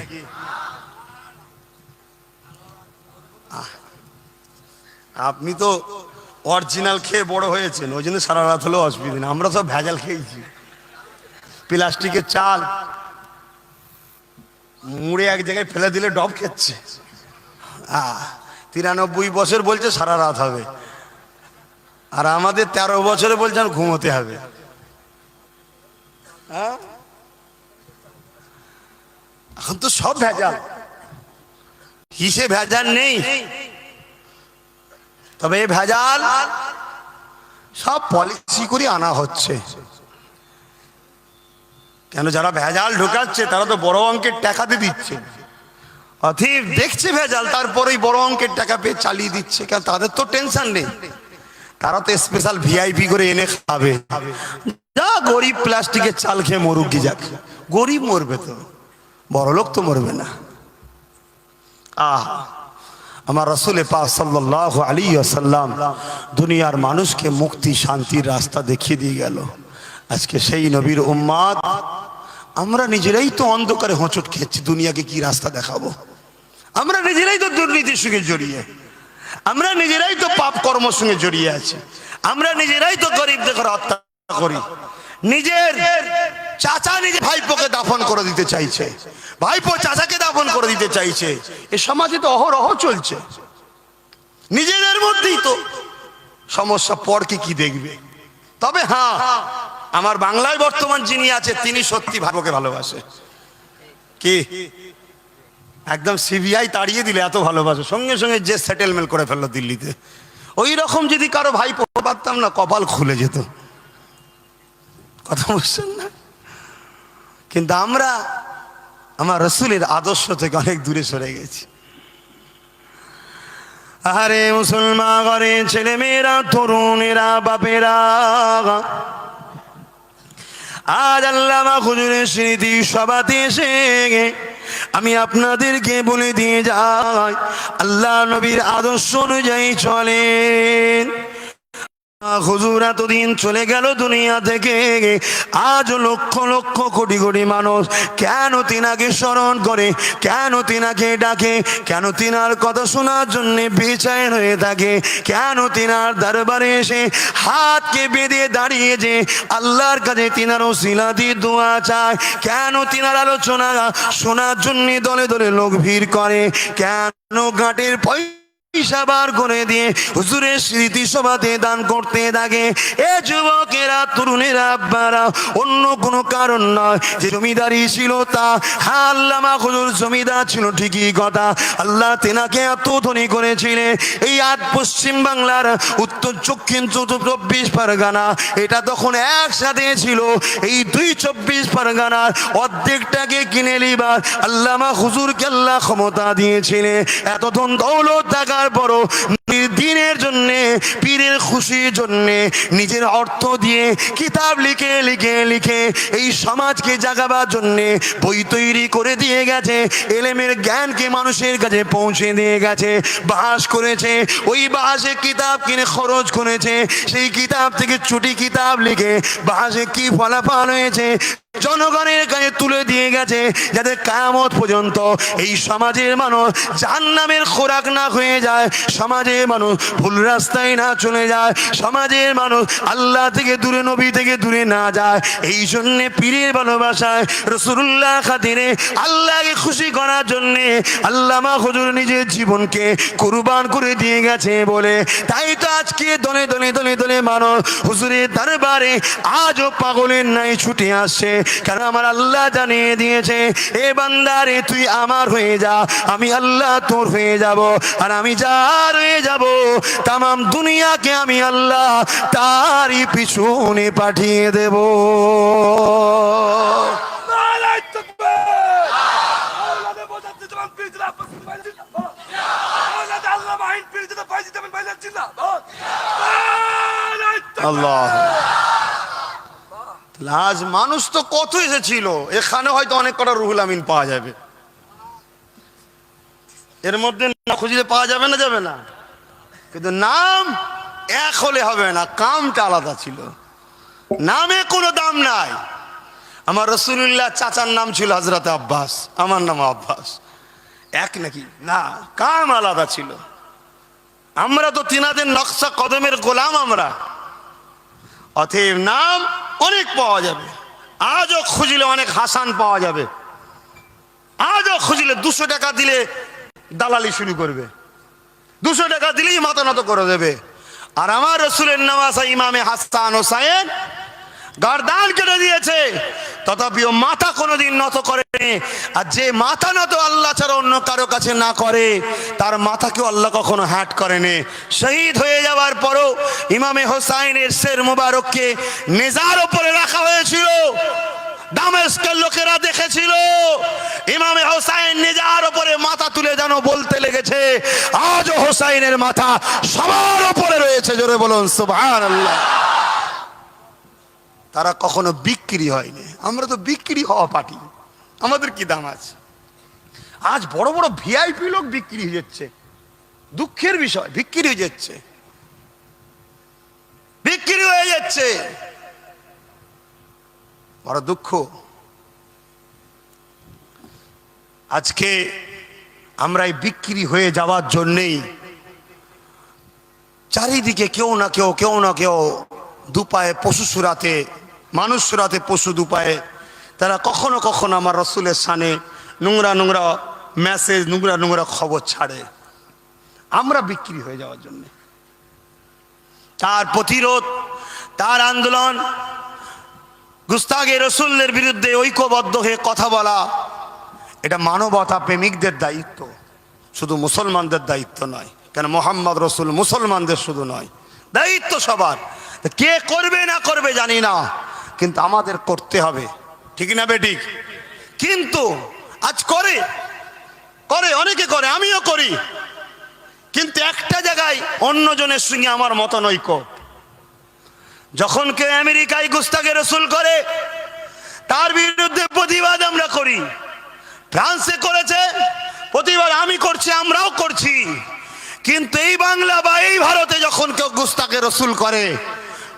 আপনি তো অরিজিনাল খেয়ে বড় হয়েছেন, ওই জন্য সারা রাত হলেও অসুবিধা নেই। আমরা সব ভেজাল খেয়েছি, প্লাস্টিকের চাল মুড়ে এক জায়গায় ফেলে দিলে ডব খেচ্ছে। 93 বছর বলছে সারা রাত হবে, আর আমাদের 13 বছরে বলছেন ঘুমোতে হবে। এখন তো সব ভেজাল, কিসে ভেজাল নেই? তবে এই ভেজাল সব পলিসি করে আনা হচ্ছে। কেন? যারা ভেজাল ঢোকাচ্ছে তারা তো বড় অঙ্কের টাকা দিয়ে দিচ্ছে, অথিব দেখছে ভেজাল, তারপরেই বড় অঙ্কের টাকা পেয়ে চালিয়ে দিচ্ছে। কারণ তাদের তো টেনশন নেই, তারা তো স্পেশাল ভিআইপি করে এনে খাবে। যা গরিব প্লাস্টিকের চাল খেয়ে মরুক কি যাক, গরিব মরবে তো, বড় লোক তো মরবে না। আমার রাসূল পাক সাল্লাল্লাহু আলাইহি ওয়াসাল্লাম দুনিয়ার মানুষকে মুক্তি শান্তির রাস্তা দেখিয়ে দিয়ে গেল। আজকে সেই নবীর উম্মত আমরা নিজেরাই তো অন্ধকারে হোঁচট খেয়েছি, দুনিয়াকে কি রাস্তা দেখাবো? আমরা নিজেরাই তো দুর্নীতির সঙ্গে জড়িয়ে, আমরা নিজেরাই তো পাপ কর্মের সঙ্গে জড়িয়ে আছি, আমরা নিজেরাই তো গরিবদের হত্যা করি। নিজের চাচা নিজে ভাইপোকে দাফন করে দিতে চাইছে, ভাইপো চাচাকে দাফন করে দিতে চাইছে। এ সমাজে তো অহরহ চলছে। নিজেদের মধ্যেই তো সমস্যা, পরকে কি দেখবে? তবে হ্যাঁ, আমার বাংলায় বর্তমান যিনি আছে তিনি সত্যি ভাইপোকে ভালোবাসে। কি একদম সিবিআই তাড়িয়ে দিলে এত ভালোবাসে, সঙ্গে সঙ্গে যে সেটেলমেন্ট করে ফেললো দিল্লিতে। ওই রকম যদি কারো ভাইপো পারতাম না, কপাল খুলে যেত। কথা বুঝছেন না? কিন্তু আমরা আমার রাসূলের আদর্শ থেকে অনেক দূরে সরে গেছি। আরে মুসলমান ঘরে ছেলে মেয়েরা, তরুণেরা, বাপেরা, আজ আল্লামা হুজুরের স্মৃতি সভাতে এসে আমি আপনাদেরকে বলে দিয়ে যাই, আল্লাহ নবীর আদর্শ অনুযায়ী চলেন। হুজুর এতদিন চলে গেল দুনিয়া থেকে, আজ লক্ষ লক্ষ কোটি কোটি মানুষ কেন তিনাকে স্মরণ করে, কেন তিনাকে ডাকে, কেন তিনার কথা শোনার জন্য বেচেন হয়ে থাকে, কেন তিনার দরবারে এসে হাতকে বেঁধে দাঁড়িয়ে যে আল্লাহর কাছে তিনার ওসিলা দিয়ে দোয়া চায়, কেন তিনার আলোচনা শোনার জন্য দলে দলে লোক ভিড় করে, কেন ঘাটের পয়সা বার করে দিয়ে হুজুরের স্মৃতি সভাতে দান করতে থাকে। এ যুবকেরা, তরুণেরা, আব্বারা, অন্য কোনো কারণ নয় যে জমিদারি ছিল তা। হ্যাঁ, আল্লামা হুজুর জমিদার ছিল ঠিকই কথা, আল্লাহ তেনাকে এত ধনী করেছিলেন। এই আজ পশ্চিম বাংলার উত্তর দক্ষিণ 24 পরগনা, এটা তখন একসাথে ছিল। এই 24 পরগনার অর্ধেকটাকে কিনে নিবার আল্লামা হুজুরকে আল্লাহ ক্ষমতা দিয়েছিলেন। এত ধন দৌলত থাকা বড় দিনের জন্য, পীরের খুশির জন্য নিজের অর্থ দিয়ে কিতাব লিখে লিখে লিখে এই সমাজকে জাগাবার জন্য বই তৈরি করে দিয়ে গেছে, এলেমের জ্ঞানকে মানুষের কাছে পৌঁছে দিয়ে গেছে, বাস করেছে। ওই বাসে কিতাব কিনে খরচ করেছে, সেই কিতাব থেকে ছুটি কিতাব লিখে বাসে কি ফলাফল হয়েছে জনগণের কাছে তুলে দিয়ে গেছে, যাতে কিয়ামত পর্যন্ত এই সমাজের মানুষ জাহান্নামের খোরাক না হয়ে যায়, সমাজের মানুষ ভুল রাস্তায় না চলে যায়, সমাজের মানুষ আল্লাহ থেকে দূরে, নবী থেকে দূরে না যায়। এই জন্যে পীরের ভালোবাসায়, রাসূলুল্লাহ খাতিরে, আল্লাহকে খুশি করার জন্যে আল্লামা হুজুর নিজের জীবনকে কুরবান করে দিয়ে গেছে বলে, তাই তো আজকে দলে দলে দলে দলে মানুষ হুজুরের দরবারে আজও পাগলের নাই ছুটে আসছে। কারণ আমার আল্লাহ জানিয়ে দিয়েছে, এ বান্দারে তুই আমার হয়ে যা, আমি আল্লাহ তোর হয়ে যাব, আর আমি যার হয়ে যাব তামাম দুনিয়াকে আমি আল্লাহ তারই পিছনে পাঠিয়ে দেব। আল্লাহ, আজ মানুষ তো কত এসেছিল, এখানে হয়তো অনেক কটা রুহুল আমিন পাওয়া যাবে, এর মধ্যে না খুঁজলে পাওয়া যাবে না, যাবে না, কিন্তু নাম এক হলে হবে না, কামটা আলাদা ছিল, নামে কোনো দাম নাই। আমার রাসূলুল্লাহ চাচার নাম ছিল হযরত আব্বাস, আমার নাম আব্বাস, এক নাকি না, কাম আলাদা ছিল। আমরা তো তিনাদের নকশা কদমের গোলাম আমরা, অতএব নাম অনেক পাওয়া যাবে। আজও খুঁজলে অনেক হাসান পাওয়া যাবে, আজও খুঁজলে 200 টাকা দিলে দালালি শুরু করবে, 200 টাকা দিলেই মাথা নত করে দেবে। আর আমার রাসূলের নওয়াসা ইমামে হাসান হোসাইন গর্দান কেটে দিয়েছে, তথাপিও মাথা কোনোদিন নত করেনি। আর যে মাথা নত আল্লাহ ছাড়া অন্য কারো কাছে না করে, তার মাথাকেও আল্লাহ কখনো হ্যাট করেনি। শহীদ হয়ে যাওয়ার পরও ইমামে হোসাইনের শের মুবারককে নেজার উপরে রাখা হয়েছিল, দামেস্কের লোকেরা দেখেছিল, ইমামে হোসাইন নেজার উপরে মাথা তুলে যেন বলতে লেগেছে, আজও হোসাইনের মাথা সবার উপরে রয়েছে, জোরে বলুন সুবহানাল্লাহ। তারা কখনো বিক্রি হয়নি, আমরা তো বিক্রি হওয়া পার্টি, আমাদের কি দাম আছে? আজ বড় বড় ভিআইপি লোক বিক্রি হয়ে যাচ্ছে, দুঃখের বিষয়, বিক্রি হয়ে যাচ্ছে, বিক্রি হয়ে যাচ্ছে, বড় দুঃখ। আজকে আমরা এই বিক্রি হয়ে যাওয়ার জন্যেই চারিদিকে কেউ না কেউ, কেউ না কেউ দুপায়ে পশু সুরাতে, মানুষ সুরাতে পশু দুপায়ে, তারা কখনো কখনো আমার রাসূলের শানে নোংরা নোংরা মেসেজ, নোংরা নোংরা খবর ছাড়ে, আমরা বিক্রি হয়ে যাওয়ার জন্য। তার প্রতিরোধ, তার আন্দোলন, গুস্তাগে রসুলের বিরুদ্ধে ঐক্যবদ্ধ হয়ে কথা বলা, এটা মানবতা প্রেমিকদের দায়িত্ব, শুধু মুসলমানদের দায়িত্ব নয়। কেন মোহাম্মদ রসুল মুসলমানদের শুধু নয়, দায়িত্ব সবার। কে করবে না করবে জানি না, কিন্তু আমাদের করতে হবে, ঠিক না বেঠিক? কিন্তু আজ করে করে অনেকে করে, আমিও করি, কিন্তু একটা জায়গায় অন্যজনের সঙ্গে আমার মতানৈক্য। যখন কেউ আমেরিকায় গুস্তাগে রসুল করে, তার বিরুদ্ধে প্রতিবাদ আমরা করি। ফ্রান্সে করেছে প্রতিবাদ, আমি করছি, আমরাও করছি। কিন্তু এই বাংলা বা এই ভারতে যখন কেউ গুস্তাগে রসুল করে,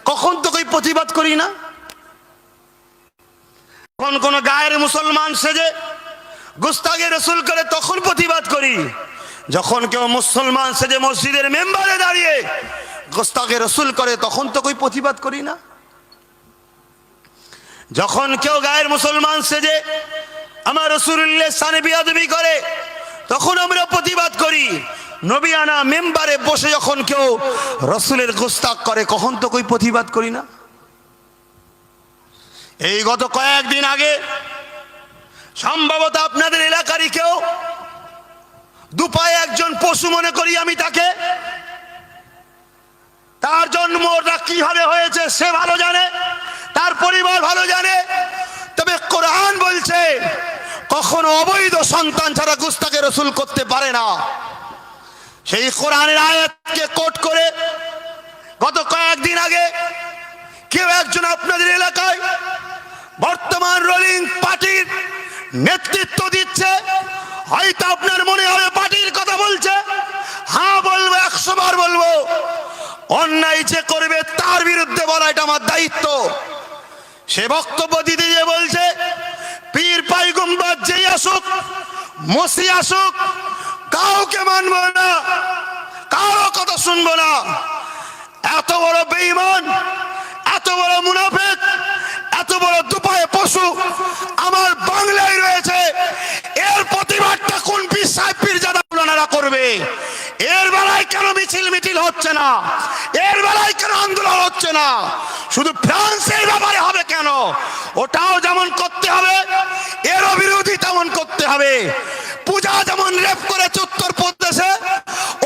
কখন তো কই প্রতিবাদ করি না? যখন কোন গায়ের মুসলমান সেজে গুস্তাগে রসুল করে, তখন প্রতিবাদ করি। যখন কেউ মুসলমান সেজে মসজিদের মেম্বারে দাঁড়িয়ে গুস্তাগে রসুল করে, তখন তো কই প্রতিবাদ করি না? যখন কেউ গায়ের মুসলমান সেজে আমার রাসূলুল্লাহ শানে বিয়াদবি করে, তখন আমরা প্রতিবাদ করি। নবিয়ানা মেম্বারে বসে যখন কেউ রাসূলের গুস্তাখ করে, কখন তো কই প্রতিবাদ করি না? এই গত কয়েকদিন আগে সম্ভবত আপনাদের এলাকারই কেউ, দুপায়ে একজন পশু মনে করি আমি তাকে, তার জন্মটা কিভাবে হয়েছে সে ভালো জানে, তার পরিবার ভালো জানে। তবে কোরআন বলছে কখনো অবৈধ সন্তান ছাড়া গুস্তাগে রসুল করতে পারে না। সেই কোরআনের আয়াতকে কোট করে গত কয়েকদিন আগে কেউ একজন আপনাদের এলাকায় বর্তমান রুলিং পার্টির নেতৃত্ব দিচ্ছে, হয়তো আপনার মনে হবে পার্টির কথা বলছে, হ্যাঁ বলবো, 100 বার বলবো। অন্যায় যে করবে তার বিরুদ্ধে বলা এটা আমার দায়িত্ব। সে বক্তব্য দিতে গিয়ে বলছে, পীর পয়গম্বর যেই আসুক, মসি আসুক, কাউকে মানবো না, কারো কথা শুনবো না। এত বড় বেঈমান, এত বড় মুনাফিক, এত বড় দুপায়ে পশু আমার বাংলায় রয়েছে। এর প্রতিবাদটা কোন পীর সাহেব পীরজাদা ওনারা করবে? এর বেলায় কেন মিছিল হচ্ছে না? এর বেলায় কেন আন্দোলন হচ্ছে না? শুধু ফ্রান্সের ব্যাপারে হবে কেন? ওটাও যেমন করতে হবে, এরও বিরোধী তেমন করতে হবে। পূজা যেমন রেপ করেছে উত্তরপ্রদেশে,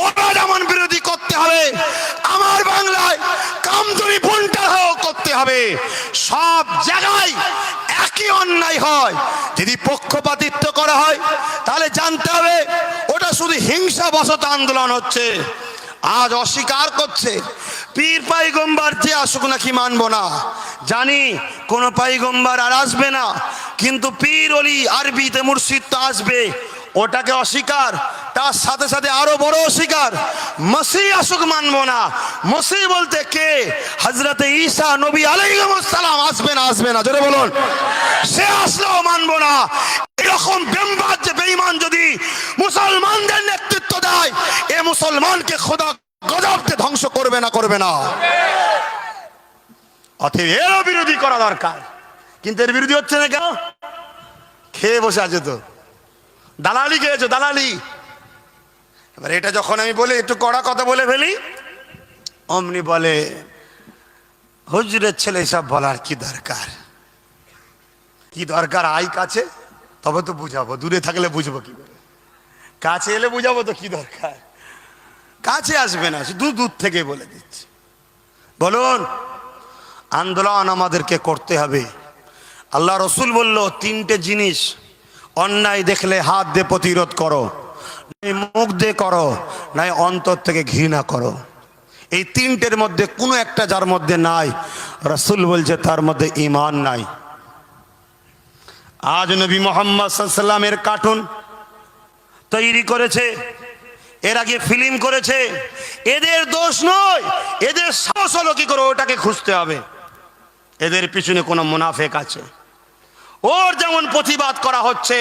ওটা যেমন বিরোধী করতে হবে। আমার বাংলায় কামদুনি বন্টাও করতে হবে। সব জায়গায় একই অন্যায় হয়। যদি পক্ষপাতিত্ব করা হয় তাহলে জানতে হবে ওটা শুধু হিংসাবশত আন্দোলন হচ্ছে। আজ অস্বীকার করছে, পীর পয়গম্বর যে আসুক নাকি মানবো না। জানি কোন পয়গম্বর আর আসবে না, কিন্তু পীর ওলি আরবিতে মুর্শিদ তো আসবে, ওটাকে অস্বীকার। তার সাথে সাথে আরো বড় অস্বীকার, মসিহ আসুক মানবো না। মসিহ বলতে কে? হযরতে ঈসা নবী আলাইহিস সালাম আসবে না, আসবে না, জোরে বলুন। সে আসলেও মানবো না। এরকম বেম্বাজ যে বেঈমান যদি মুসলমানদের নেতৃত্ব দেয়, এ মুসলমানকে খোদা গজবকে ধ্বংস করবে না, করবে না। অতএব এরও বিরোধী করা দরকার। কিন্তু এর বিরোধী হচ্ছে না কেন? খেয়ে বসে আছে তো, দালালি খেয়েছো, দালালি। এবার এটা যখন আমি বলি, একটু কড়া কথা বলে ফেলি, অমনি বলে হুজুরের ছেলে সব বলার কি দরকার? কি দরকার? আই কাছে, তবে তো বুঝাবো। দূরে থাকলে বুঝবো কি করে? কাছে এলে বুঝাবো তো কি দরকার। কাছে আসবে না, শুধু দূর থেকে বলে দিচ্ছে। বলুন, আন্দোলন আমাদেরকে করতে হবে। আল্লাহ রসুল বলল, তিনটে জিনিস অন্যায় দেখলে হাত দিয়ে প্রতিরোধ করো, নাই মুখ দিয়ে করো, নাই অন্তর থেকে ঘৃণা করো। এই তিনটের মধ্যে কোনো একটা যার মধ্যে নাই, রসুল বলছে তার মধ্যে ঈমান নাই। আজ নবী মুহাম্মদ সাল্লাল্লাহু আলাইহি ওয়াসাল্লামের কার্টুন তৈরি করেছে, এর আগে ফিল্ম করেছে। এদের দোষ নয়, এদের সাহস হলো কি করে ওটাকে খুঁজতে হবে। এদের পিছনে কোনো মুনাফিক আছে। ওর যেমন প্রতিবাদ করা হচ্ছে,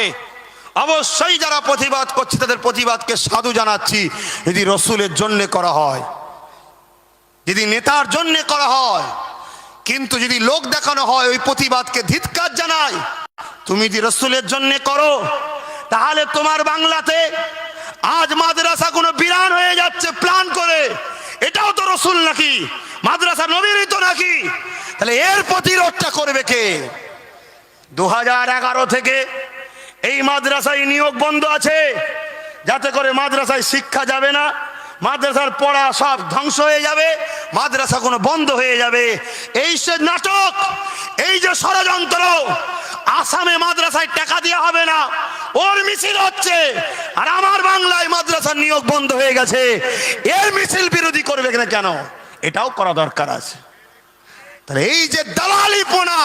অবশ্যই যারা প্রতিবাদ করছে তাদের প্রতিবাদকে সাধু জানাচ্ছি। যদি রসুলের জন্য করা হয়, যদি নেতার জন্য করা হয়, কিন্তু যদি লোক দেখানো হয়, ওই প্রতিবাদকে ধিক্কার জানাই। তুমি যদি রসুলের জন্য করো, তাহলে তোমার বাংলাতে আজ মাদ্রাসা কোনো বিরান হয়ে যাচ্ছে প্ল্যান করে। এটাও তো রসুল নাকি? মাদ্রাসা নবীরই তো নাকি? তাহলে এর প্রতিরোধটা করবে কে? 2011 থেকে এই মাদ্রাসায় নিয়োগ বন্ধ আছে, যাতে করে মাদ্রাসায় শিক্ষা যাবে না, মাদ্রাসার পড়া সব ধ্বংস হয়ে যাবে, মাদ্রাসা কোনো বন্ধ হয়ে যাবে। এই সে নাটক, এই যে ষড়যন্ত্র। আসামে মাদ্রাসায় টাকা দেওয়া হবে না, ওর মিছিল হচ্ছে। আর আমার বাংলায় মাদ্রাসার নিয়োগ বন্ধ হয়ে গেছে, এর মিছিল বিরোধী করবে না কেন? এটাও করা দরকার আছে। তাহলে এই যে দালালিপনা,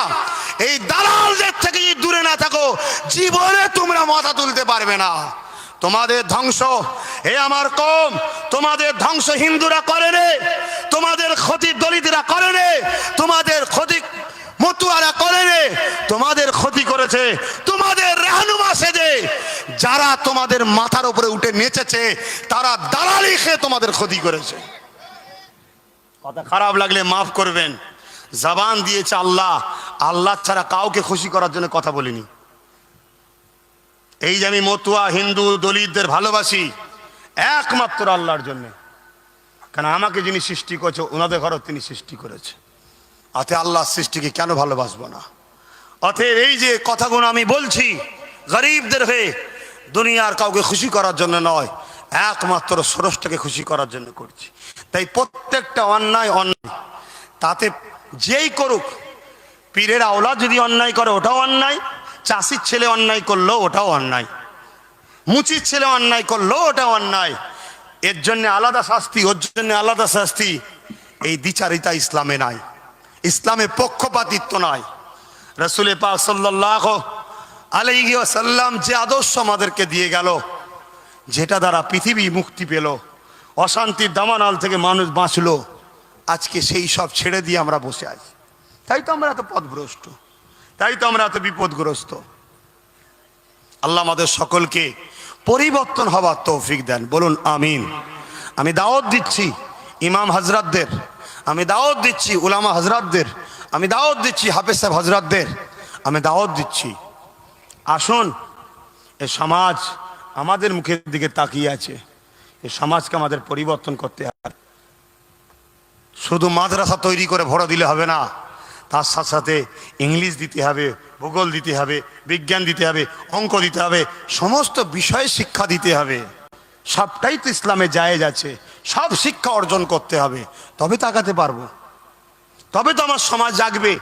এই দালালদের থেকে দূরে না থাকো, জীবনে তোমরা মাথা তুলতে পারবে না। তোমাদের ধ্বংস, হে আমার কম, তোমাদের ধ্বংস হিন্দুরা করে রে, তোমাদের ক্ষতি দলিতরা করে রে, তোমাদের ক্ষতি মতুয়ারা করে রে, তোমাদের ক্ষতি করেছে তোমাদের রাহনুমা সেজে। যারা তোমাদের মাথার উপরে উঠে নেচেছে, তারা দালালি খেয়ে তোমাদের ক্ষতি করেছে। কথা খারাপ লাগলে মাফ করবেন। জবান দিয়েছে আল্লাহ, আল্লাহ ছাড়া কাউকে খুশি করার জন্য কথা বলিনি। এই যে আমি মতুয়া হিন্দু দলিতদের ভালোবাসি একমাত্র আল্লাহর জন্য, কারণ আমাকে যিনি সৃষ্টি করেছে ওনাদের ঘরও তিনি সৃষ্টি করেছে। অতএব আল্লাহর সৃষ্টিকে কেন ভালোবাসবো না? অতএব এই যে কথাগুলো আমি বলছি গরিবদের হয়ে, দুনিয়ার কাউকে খুশি করার জন্য নয়, একমাত্র স্রষ্টাকে খুশি করার জন্য করছি। তাই প্রত্যেকটা অন্যায় অন্যায়, তাতে যেই করুক, পীরের আওলাদ যদি অন্যায় করে ওটাও অন্যায়, চাষির ছেলে অন্যায় করলো ওটাও অন্যায়, মুচির ছেলে অন্যায় করলো ওটাও অন্যায়। এর জন্য আলাদা শাস্তি, ওর জন্য আলাদা শাস্তি। এই দ্বিচারিতা ইসলামে নাই, ইসলামে পক্ষপাতিত্ব নাই। রাসূল পাক সাল্লাল্লাহু আলাইহি ওয়াসাল্লাম যে আদর্শ আমাদেরকে দিয়ে গেল, যেটা দ্বারা পৃথিবী মুক্তি পেল, অশান্তির দামানাল থেকে মানুষ বাঁচলো, আজকে সেই সব ছেড়ে দিয়ে আমরা বসে আছি। তাই তো আমরা এত পথভ্রষ্ট, তাই তো আমরা এত বিপদগ্রস্ত। আল্লাহ আমাদের সকলকে পরিবর্তন হবার তৌফিক দেন, বলুন আমিন। আমি দাওয়াত দিচ্ছি ইমাম হজরতদের, আমি দাওয়াত দিচ্ছি উলামা হজরতদের, আমি দাওয়াত দিচ্ছি হাফেজ সাহেব হজরতদের, আমি দাওয়াত দিচ্ছি, আসুন এ সমাজ আমাদের মুখের দিকে তাকিয়ে আছে, এই সমাজকে আমাদের পরিবর্তন করতে হবে। শুধু মাদ্রাসা তৈরি করে ভরা দিলে হবে না, তার সাথে সাথে ইংলিশ দিতে হবে, ভূগোল দিতে হবে, বিজ্ঞান দিতে হবে, অঙ্ক দিতে হবে, সমস্ত বিষয়ে শিক্ষা দিতে হবে। সবটাই তো ইসলামে জায়েজ আছে, সব শিক্ষা অর্জন করতে হবে, তবে তাকাতে পারবো, তবে তো আমার সমাজ জাগবে।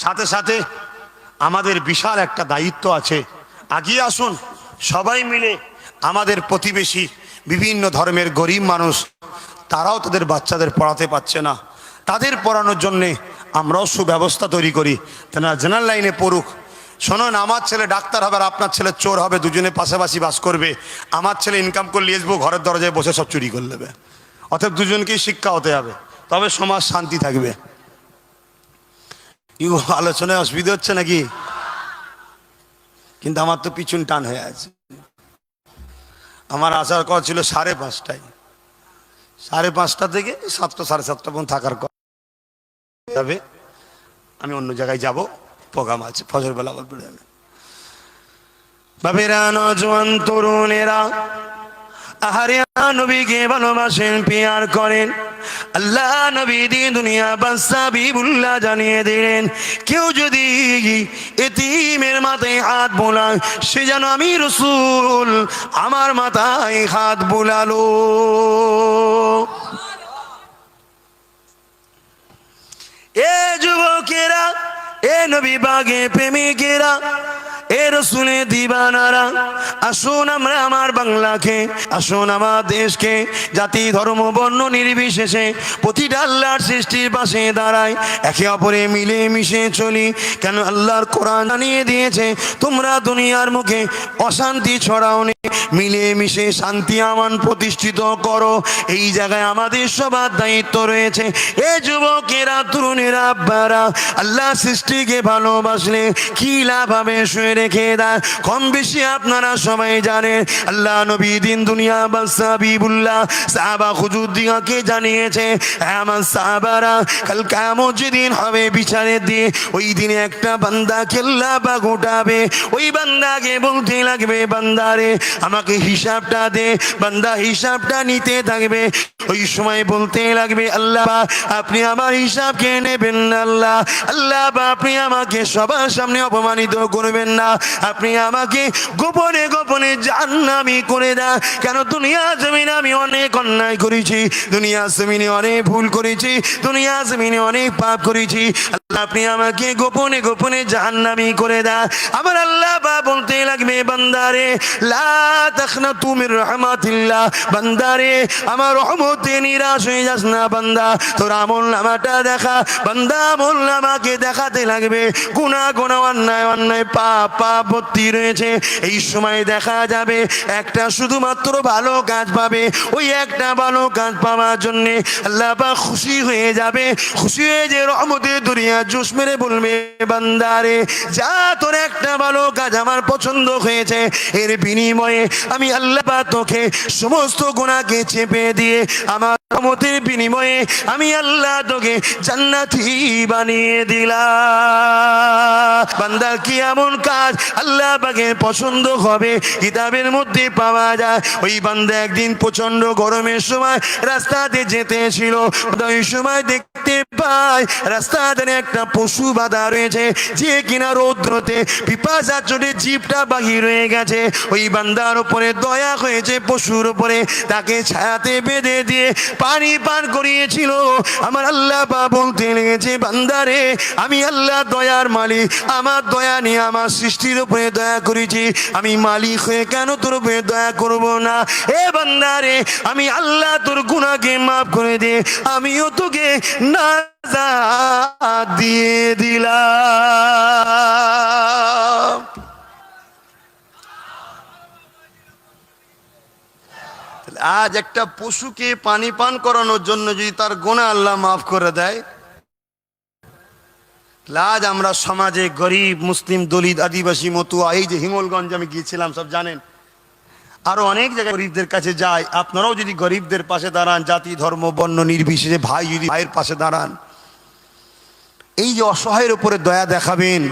সাথে সাথে আমাদের বিশাল একটা দায়িত্ব আছে, আগিয়ে আসুন সবাই মিলে। আমাদের প্রতিবেশী বিভিন্ন ধর্মের গরিব মানুষ, তারাও তাদের বাচ্চাদের পড়াতে পারছে না, তাদের পড়ানোর জন্যে আমরাও সুব্যবস্থা তৈরি করি, তারা জেনারেল লাইনে পড়ুক। শোনুন, আমার ছেলে ডাক্তার হবে আর আপনার ছেলে চোর হবে, দুজনে পাশাপাশি বাস করবে। আমার ছেলে ইনকাম করলে আসবো, ঘরের দরজায় বসে সব চুরি করে নেবে। অতএব দুজনকেই শিক্ষা হতে হবে, তবে সমাজ শান্তি থাকবে। আলোচনায় অসুবিধা হচ্ছে নাকি? কিন্তু আমার তো পিছন টান হয়ে আছে। আমার আসার কথা ছিল 5:30টায়, 5:30 থেকে 7টা 7:30 পর্যন্ত থাকার কথা যাবে। আমি অন্য জায়গায় যাব, প্রোগ্রাম আছে, ফজর বেলা আবার পড়ে যাবে। বাবেরা, নজওয়ান তরুণেরা, আহারে নবীকে ভালোবাসেন, পেয়ার করেন। আল্লাহ নবী দিয়ে দুনিয়া বাদশা বিবুল্লাহ জানিয়ে দিলেন, কেউ যদি এতিমের মাথায় হাত বোলায়, সে যেন আমি রাসূল আমার মাথায় হাত বোলালো। এ যুবকেরা, এ নবী বাগে প্রেমিকেরা, এ রসুলে দিবানারা, আসুন আমরা আমার বাংলাকে, আসুন আমার দেশকে জাতি ধর্ম বর্ণ নির্বিশেষে প্রতিটা আল্লাহর সৃষ্টির পাশে দাঁড়ায়, একে অপরে মিলে মিশে চলি। কেন আল্লাহর কোরআন জানিয়ে দিয়েছে, তোমরা দুনিয়ার মুখে অশান্তি ছড়াওনি, মিলে মিশে শান্তি আমান প্রতিষ্ঠিত করো। এই জায়গায় আমাদের সবার দায়িত্ব রয়েছে। এ যুবকেরা, তরুণেরা, আব্বারা, আল্লাহ সৃষ্টিকে ভালোবাসলে কি লাভ হবে শুয়ে রেখে দেয়। কম বেশি আপনারা সবাই জানেন, আল্লাহ নবী দিন দুনিয়া বাদশা হাবিবুল্লাহ সাহাবা হুজুরদিগকে জানিয়েছে, আমার সাহাবারা, কাল কিয়ামত যেদিন হবে বিচারের দিন, ওই দিনে একটা বান্দাকে আল্লাহ পাক উঠাবে। ওই বান্দাকে বলতে লাগবে, বান্দারে আমাকে হিসাবটা দে। বান্দা হিসাবটা নিতে থাকবে, ওই সময় বলতে লাগবে, আল্লাহ আপনি আমার হিসাবকে নেবেন না। আল্লাহ, আল্লাহ আপনি আমাকে সবার সামনে অপমানিত করবেন না, আপনি আমাকে গোপনে গোপনে জাহান্নামী করে দেন। কেন দুনিয়া জমিনে আমি অনেক অন্যায় করেছি, দুনিয়া জমিনে অনেক ভুল করেছি, দুনিয়া জমিনে অনেক পাপ করেছি। আল্লাহ আপনি আমাকে গোপনে গোপনে জাহান্নামী করে দেন। আমার আল্লাহ বলতে লাগবে, বান্দারে লা তাখনাতু মির রাহমাতিল্লাহ, বান্দারে আমার রহমতে নিরাশ হয়ে যাস না। বান্দা তোর আমলনামাটা দেখা, বান্দা আমলনামাকে দেখাতে লাগবে, গুনাহ গুনাহ অন্যায় অন্যায় পাপ পাপ ভর্তি রয়েছে। এই সময় দেখা যাবে একটা শুধুমাত্র ভালো কাজ পাবে। ওই একটা ভালো কাজ পাওয়ার জন্য আল্লাহ পাক খুশি হয়ে যাবে, খুশি হয়ে যে রহমতের দরিয়া জোশ মেরে বলবে, বান্দারে যা তোর একটা ভালো কাজ আমার পছন্দ হয়েছে, এর বিনিময়ে আমি আল্লাহ পাক তোকে সমস্ত গুনাহকে চেপে দিয়ে আমার রহমতের বিনিময়ে আমি আল্লাহ তোকে জান্নাতি বানিয়ে দিলাম। বান্দার কি এমন কাজ আল্লাহ পাকের পছন্দ হবে? কিতাবের মধ্যে পাওয়া যায়, ওই বান্দা একদিন প্রচন্ড গরমের সময় রাস্তাতে যেতে ছিল, ওই সময় দেখতে পায় রাস্তাতে একটা পশু বাঁধা রয়েছে, যে কিনা রৌদ্রতে পিপাসা চোটে জিভটা বাহির হয়ে গেছে। ওই বান্দার উপরে দয়া হয়েছে, পশুর উপরে তাকে ছায়াতে বেঁধে দিয়ে পানি পান করিয়েছিল। আমার আল্লাহ বলতে লেগেছে, বান্দারে আমি আল্লাহ দয়ার মালিক, আমার দয়া নিয়ে আমার সৃষ্টির উপরে দয়া করেছি, আমি মালিক হয়ে কেন তোর উপরে দয়া করব না? এ বান্দারে আমি আল্লাহ তোর গুনাহকে মাফ করে দে, আমিও তোকে নাজাত দিয়ে দিলাম। আজ একটা পশুকে পানি পান করানোর জন্য যদি তার গুনাহ আল্লাহ মাফ করে দেয়, আজ আমরা সমাজে গরিব, মুসলিম, দলিত, আদিবাসী, মতুয়া, এই যে হিঙ্গলগঞ্জ আমি গিয়েছিলাম সব জানেন, আরো অনেক জায়গায় গরিবদের কাছে যায়। আপনারাও যদি গরিবদের পাশে দাঁড়ান, জাতি ধর্ম বর্ণ নির্বিশেষে ভাই যদি ভাইয়ের পাশে দাঁড়ান, এই যে অসহায়ের উপরে দয়া দেখাবেন,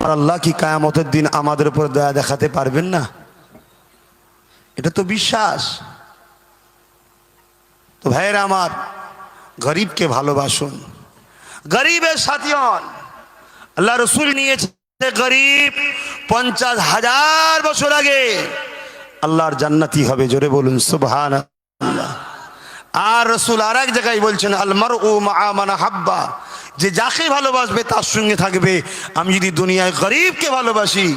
আর আল্লাহ কি কিয়ামতের দিন আমাদের উপরে দয়া দেখাতে পারবেন না? এটা তো বিশ্বাস। তো ভাইয়েরা আমার, গরিবকে ভালোবাসুন, গরিবের সাথী হন। আল্লাহ রসুল নিয়েছে গরিব 50,000 বছর আগে আল্লাহর জান্নাতি হবে, জোরে বলুন সুবহানাল্লাহ। আর রসুল আর এক জায়গায় বলছেন, আল মারউ মাআ মান হাব্বা, যে যাকে ভালোবাসবে তার সঙ্গে থাকবে। আমি যদি দুনিয়ায় গরিবকে ভালোবাসি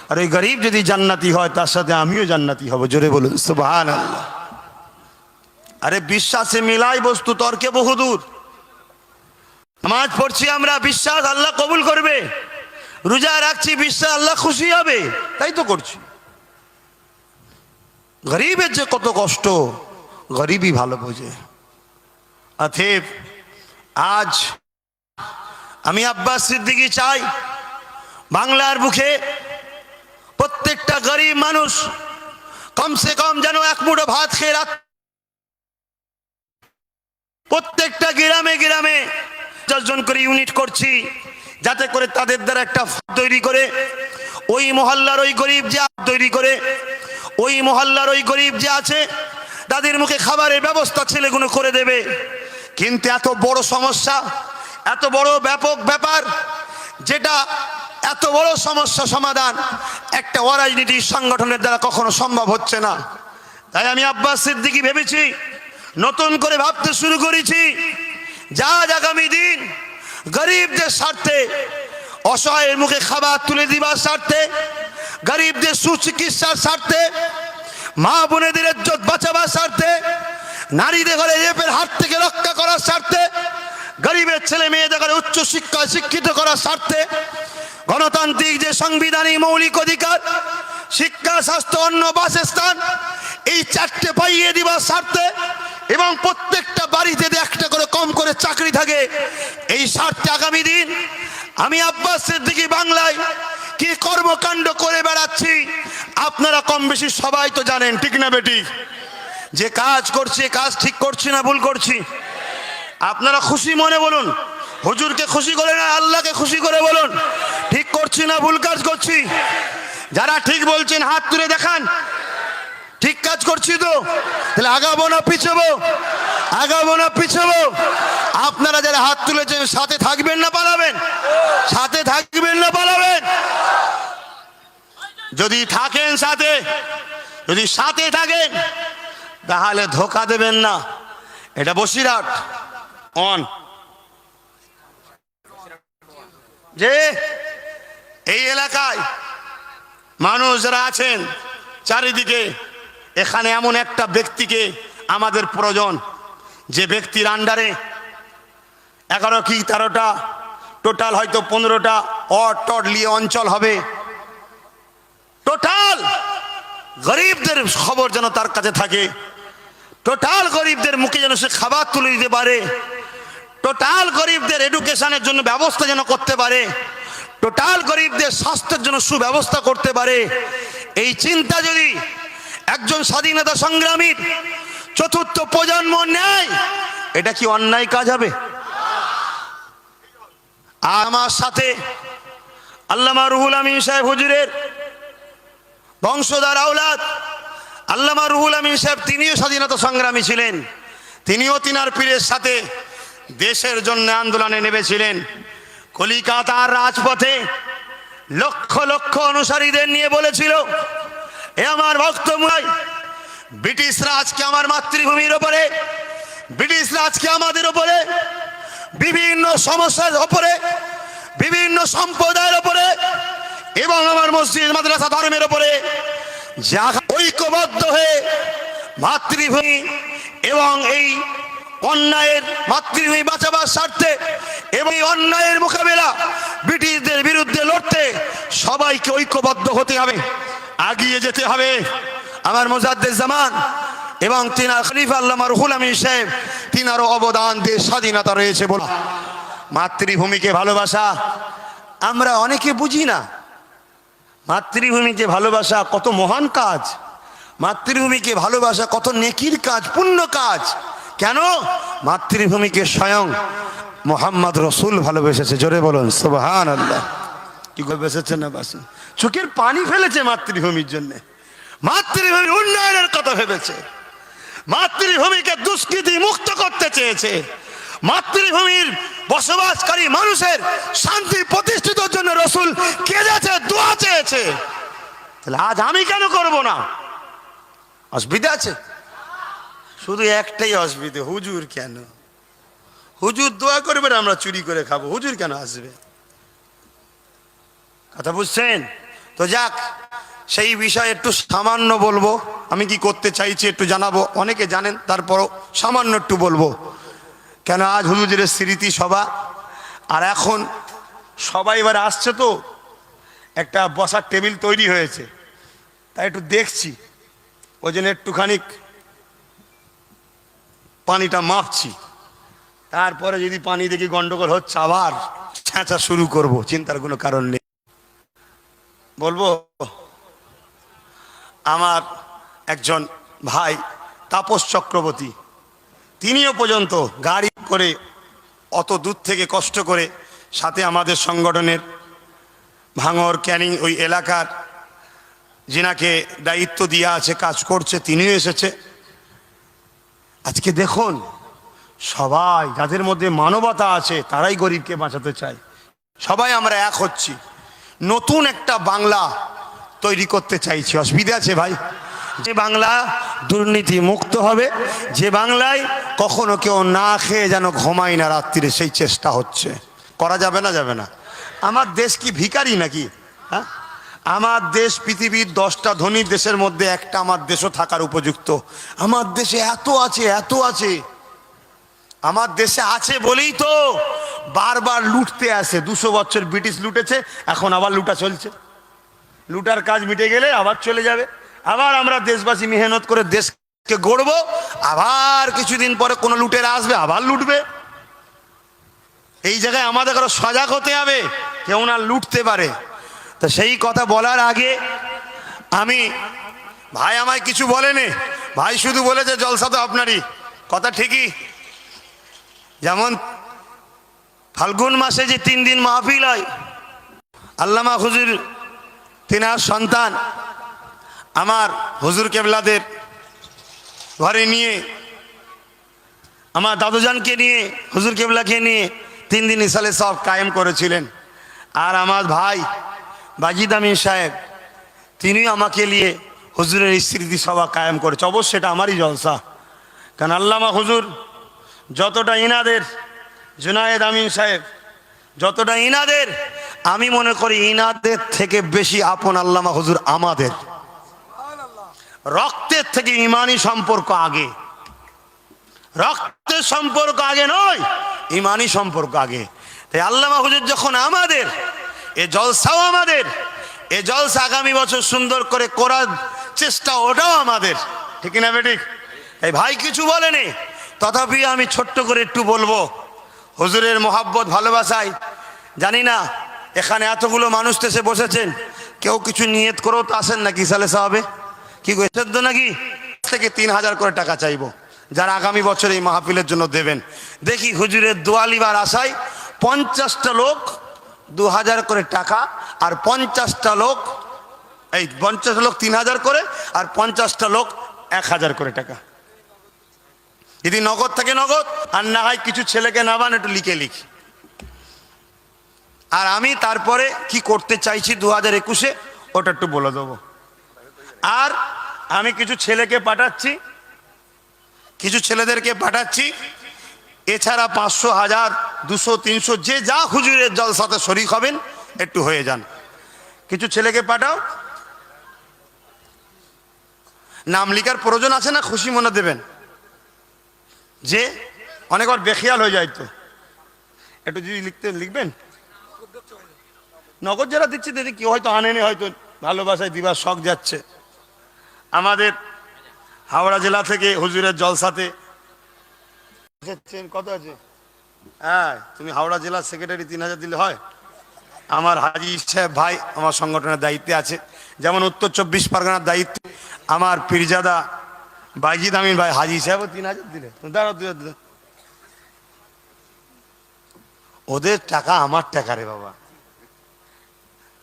আর ওই গরিব যদি জান্নাতি হয়, তার সাথে আমিও জান্নাতি হব, জোরে বলুন সুবহানাল্লাহ। আরে বিশ্বাসে মিলাই বস্তু, তর্কে বহুদূর। নামাজ পড়ছি আমরা, বিশ্বাস আল্লাহ কবুল করবে। রোজা রাখছি, বিশ্বাস আল্লাহ খুশি হবে, তাই তো করছি। গরিবের যে কত কষ্ট গরিবই ভালো বোঝে। অতএব আজ আমি আব্বাস সিদ্দিকী চাই, বাংলার বুকে প্রত্যেকটা গরিব মানুষ কমসে কম যেন এক মুঠো ভাত খেয়ে রাখ। প্রত্যেকটা গ্রামে গ্রামে 10 জন করে ইউনিট করছি, যাতে করে তাদের দ্বারা একটা তৈরি করে ওই মহল্লার ওই গরিব যে তৈরি করে ওই মহল্লার ওই গরিব যে আছে তাদের মুখে খাবারের ব্যবস্থা ছেলেগুলো করে দেবে। কিন্তু এত বড় সমস্যা, এত বড় ব্যাপক ব্যাপার, যেটা এত বড় সমস্যা সমাধান একটা অরাজনীতির সংগঠনের দ্বারা কখনো সম্ভব হচ্ছে না। তাই আমি আব্বাস সিদ্দিকী ভেবেছি, নতুন করে ভাবতে শুরু করেছি, যা আগামী দিন গরিবদের স্বার্থে, অসহায়ের মুখে খাবার তুলে দিবার স্বার্থে, গরিবদের সুচিকিৎসার স্বার্থে, মা বোনেদের ইজ্জত বাঁচাবার স্বার্থে, নারীদের ঘরে রেপের হাত থেকে রক্ষা করার স্বার্থে, গরিবের ছেলে মেয়েদের ঘরে উচ্চ শিক্ষায় শিক্ষিত করার স্বার্থে, গণতান্ত্রিক যে সাংবিধানিক মৌলিক অধিকার শিক্ষা, স্বাস্থ্য, অন্ন, বাসস্থান, এই 4টে পাইয়ে দিবার স্বার্থে, এবং প্রত্যেকটা বাড়িতে একটা করে কম করে চাকরি থাকে, এই স্বার্থে আগামী দিন আমি আব্বাস সিদ্দিকী বাংলায় কি কর্মকাণ্ড করে বেড়াচ্ছি আপনারা কম বেশি সবাই তো জানেন, ঠিক না বেটি? যে কাজ করছি, কাজ ঠিক করছি না ভুল করছি? আপনারা খুশি মনে বলুন, হুজুরকে খুশি করে না আল্লাহকে খুশি করে বলুন, ঠিক করছি না ভুল কাজ করছি? যারা ঠিক বলছেন হাত তুলে দেখান। ঠিক কাজ করছি তো? তাহলে আগাবো না পিছাবো? আগাবো না পিছাবো? আপনারা যারা হাত তুলেছেন সাথে থাকবেন না পালাবেন? সাথে থাকবেন না পালাবেন? যদি থাকেন সাথে, যদি সাথে থাকেন তাহলে ধোকা দেবেন না। এটা বসিরহাট অন, যে এই এলাকায় মানুষ যারা আছেন চারিদিকে, এখানে এমন একটা ব্যক্তিকে আমাদের প্রয়োজন, যে ব্যক্তির আন্ডারে 11 কি 13টা, টোটাল হয়তো 15টা অট নিয়ে অঞ্চল হবে। টোটাল গরিবদের খবর যেন তার কাছে থাকে, টোটাল গরিবদের মুখে যেন সে খাবার তুলে দিতে পারে, টোটাল গরিবদের এডুকেশনের জন্য ব্যবস্থা যেন করতে পারে, টোটাল গরিবদের স্বাস্থ্যের জন্য সুব্যবস্থা করতে পারে। এই চিন্তা যদি একজন স্বাধীনতা সংগ্রামীর 4র্থ প্রজন্ম নেয়, এটা কি অন্যায় কাজ হবে? আমার সাথে আল্লামা রুহুল আমিন সাহেব হুজুরের বংশধর আওলাদ আল্লামা রুহুল আমিন সাহেব, তিনিও স্বাধীনতা সংগ্রামী ছিলেন। তিনিও তিনার পীরের সাথে দেশের জন্য আন্দোলনে নেমেছিলেন। কলিকাতার রাজপথে লক্ষ লক্ষ অনুসারীদের নিয়ে বলেছিল, এ আমার ভক্তময়, ব্রিটিশরা আজকে আমার মাতৃভূমির ওপরে, ব্রিটিশরা আজকে আমাদের ওপরে বিভিন্ন সমস্যার ওপরে, বিভিন্ন সম্প্রদায়ের ওপরে এবং আমার মসজিদ মাদ্রাসা ধর্মের ওপরে যা ঐক্যবদ্ধ হয়ে মাতৃভূমি এবং এই অন্যায়ের মাতৃভূমি বাঁচাবার স্বার্থে এবং এই অন্যায়ের মোকাবেলা ব্রিটিশদের বিরুদ্ধে লড়তে সবাইকে ঐক্যবদ্ধ হতে হবে, এগিয়ে যেতে হবে। আমার মুজাদ্দেদ জামান এবং তিনার খলিফা আল্লামা রুহুল আমিন সাহেব, তিনারও অবদান দেশ স্বাধীনতা রয়েছে বলা। মাতৃভূমিকে ভালোবাসা আমরা অনেকে বুঝি না। মাতৃভূমিকে ভালোবাসা কত মহান কাজ, মাতৃভূমিকে ভালোবাসা কত নেকির কাজ, পুণ্য কাজ। কেন? মাতৃভূমিকে স্বয়ং মোহাম্মদ রসুল ভালোবেসেছে। জোরে বলুন সুবহানাল্লাহ। কি ভালোবেসেছে না বাসেন? চোখের পানি ফেলেছে মাতৃভূমির জন্য, মাতৃভূমির উন্নয়নের কথা ভেবেছে, মাতৃভূমিকে দুষ্কৃতি মুক্ত করতে চেয়েছে, মাতৃভূমির বসবাসকারী মানুষের শান্তি প্রতিষ্ঠিতের জন্য রসুল কেঁদেছে, দোয়া চেয়েছে। তাহলে আজ আমি কেন করব না? অসুবিধা আছে? শুধু একটাই অসুবিধা, হুজুর কেন? হুজুর দোয়া করবেন, আমরা চুরি করে খাবো, হুজুর কেন আসবে? কথা বুঝছেন তো? যাক, সেই বিষয়ে একটু সামান্য বলবো। আমি কি করতে চাইছি একটু জানাবো, অনেকে জানেন, তারপরও সামান্য একটু বলবো। কেন আজ হুজুরের স্মৃতি সভা, আর এখন সবাই এবার আসছে, তো একটা বসার টেবিল তৈরি হয়েছে, তাই একটু দেখছি, ওই জন্য একটুখানি পানিটা মাপছি। তারপরে যদি পানি দেখি গন্ডগোল হচ্ছে, আবার ছেঁচা শুরু করব, চিন্তার কোনো কারণ নেই। বলবো, আমার একজন ভাই তাপস চক্রবর্তী, তিনিও পর্যন্ত গাড়ি করে অত দূর থেকে কষ্ট করে, সাথে আমাদের সংগঠনের ভাঙর ক্যানিং ওই এলাকার যিনাকে দায়িত্ব দেওয়া আছে, কাজ করছে, তিনিও এসেছে। আজকে দেখুন, সবাই যাদের মধ্যে মানবতা আছে তারাই গরিবকে বাঁচাতে চায়। সবাই আমরা এক হচ্ছি, নতুন একটা বাংলা তৈরি করতে চাইছি। অসুবিধা আছে ভাই? যে বাংলা দুর্নীতি মুক্ত হবে, যে বাংলায় কখনো কেউ না খেয়ে যেন ঘুমায় না রাত্রিরে, সেই চেষ্টা হচ্ছে। করা যাবে না? যাবে না? আমার দেশ কি ভিখারি নাকি? হ্যাঁ, আমার দেশ পৃথিবীর 10টা ধনী দেশের মধ্যে একটা আমার দেশও থাকার উপযুক্ত। আমার দেশে এত আছে, এত আছে। আমার দেশে আছে বলেই তো বারবার লুটতে আসে। 200 বছর ব্রিটিশ লুটেছে, এখন আবার লুটা চলছে। লুটার কাজ মিটে গেলে আবার চলে যাবে, আবার আমরা দেশবাসী মেহনত করে দেশকে গড়বো, আবার কিছুদিন পরে কোনো লুটেরা আসবে, আবার লুটবে। এই জায়গায় আমাদের আরো সজাগ হতে হবে, কেউ না লুটতে পারে। তো সেই কথা বলার আগে আমি, ভাই আমায় কিছু বলেনি, ভাই শুধু বলেছে জলসা তো আপনারই। কথা ঠিকই, যেমন ফাল্গুন মাসে যে 3 দিন মাহফিল হয়, আল্লামা হুজুর তিনার সন্তান আমার হুজুর কেবলাদের ঘরে নিয়ে, আমার দাদুজানকে নিয়ে, হুজুর কেবলাকে নিয়ে 3 দিন ইসালে সব কায়েম করেছিলেন। আর আমার ভাই বাজিদ আমিন সাহেব, তিনি আমাকে নিয়ে হুজুরের স্মৃতি সভা কায়েম করেছে। অবশ্যই এটা আমারই জলসা, কারণ আল্লামা হুজুর যতটা ইনাদের, জুনায়েদ আমিন সাহেব যতটা ইনাদের, আমি মনে করি ইনাদের থেকে বেশি আপন আল্লামা হুজুর আমাদের। রক্তের থেকে ইমানি সম্পর্ক আগে, রক্তের সম্পর্ক আগে নয়, ইমানি সম্পর্ক আগে। তাই আল্লামা হুজুর যখন আমাদের, এ জলসাও আমাদের, এ জলসা আগামী বছর সুন্দর করে করার চেষ্টা, ওটাও আমাদের, ঠিক না বেঠিক? এই ভাই কিছু বলেনি, তথাপি আমি ছোট্ট করে একটু বলবো। হুজুরের মোহাব্বত ভালোবাসায়, জানি না এখানে এতগুলো মানুষ এসে বসেছেন, কেউ কিছু নিয়ত করেও তো আসেন নাকি সালে সাহাবে? কি গেছেন নাকি? থেকে 3000 করে টাকা চাইবো, যারা আগামী বছর এই মাহফিলের জন্য দেবেন। দেখি হুজুরের দোয়ালিবার আশায় 50টা লোক 2000 করে টাকা, আর 50টা লোক, এই 50 লোক 3000 করে, আর 50টা লোক 1000 করে টাকা। যদি নগদ থাকে নগদ, আর না হয় কিছু ছেলেকে নাবান, একটু লিখে লিখি। আর আমি তারপরে কি করতে চাইছি 2021-এ, ওটা একটু বলে দেবো। আর আমি কিছু ছেলেকে পাঠাচ্ছি, কিছু ছেলেদেরকে পাঠাচ্ছি। এছাড়া 500, 1000, 200, 300 যে যা হুজুরের জলসাতে শরীক হবেন একটু হয়ে যান। কিছু ছেলেকে পাঠাও। নাম লিখার প্রয়োজন আছে না? খুশি মনে দেবেন, যে অনেকবার বেখিয়াল হয়ে যায়, তো একটু যদি লিখবেন। নগদ যারা দিচ্ছে দিদি, কেউ হয়তো আনেনি, হয়তো ভালোবাসায় দিবার শখ যাচ্ছে। আমাদের হাওড়া জেলা থেকে হুজুরের জলসাতে কত আছে? হ্যাঁ, তুমি হাওড়া জেলার সেক্রেটারি, 3,000 দিলে হয়? আমার হাজি সাহেব ভাই আমার সংগঠনের দায়িত্বে আছে, যেমন উত্তর 24 পরগনার দায়িত্বে আমার পীরজাদা বাইজিদ আমিন ভাই হাজি সাহেবও 3,000 দিলে। দাঁড়াও, ওদের টাকা আমার টাকা রে বাবা।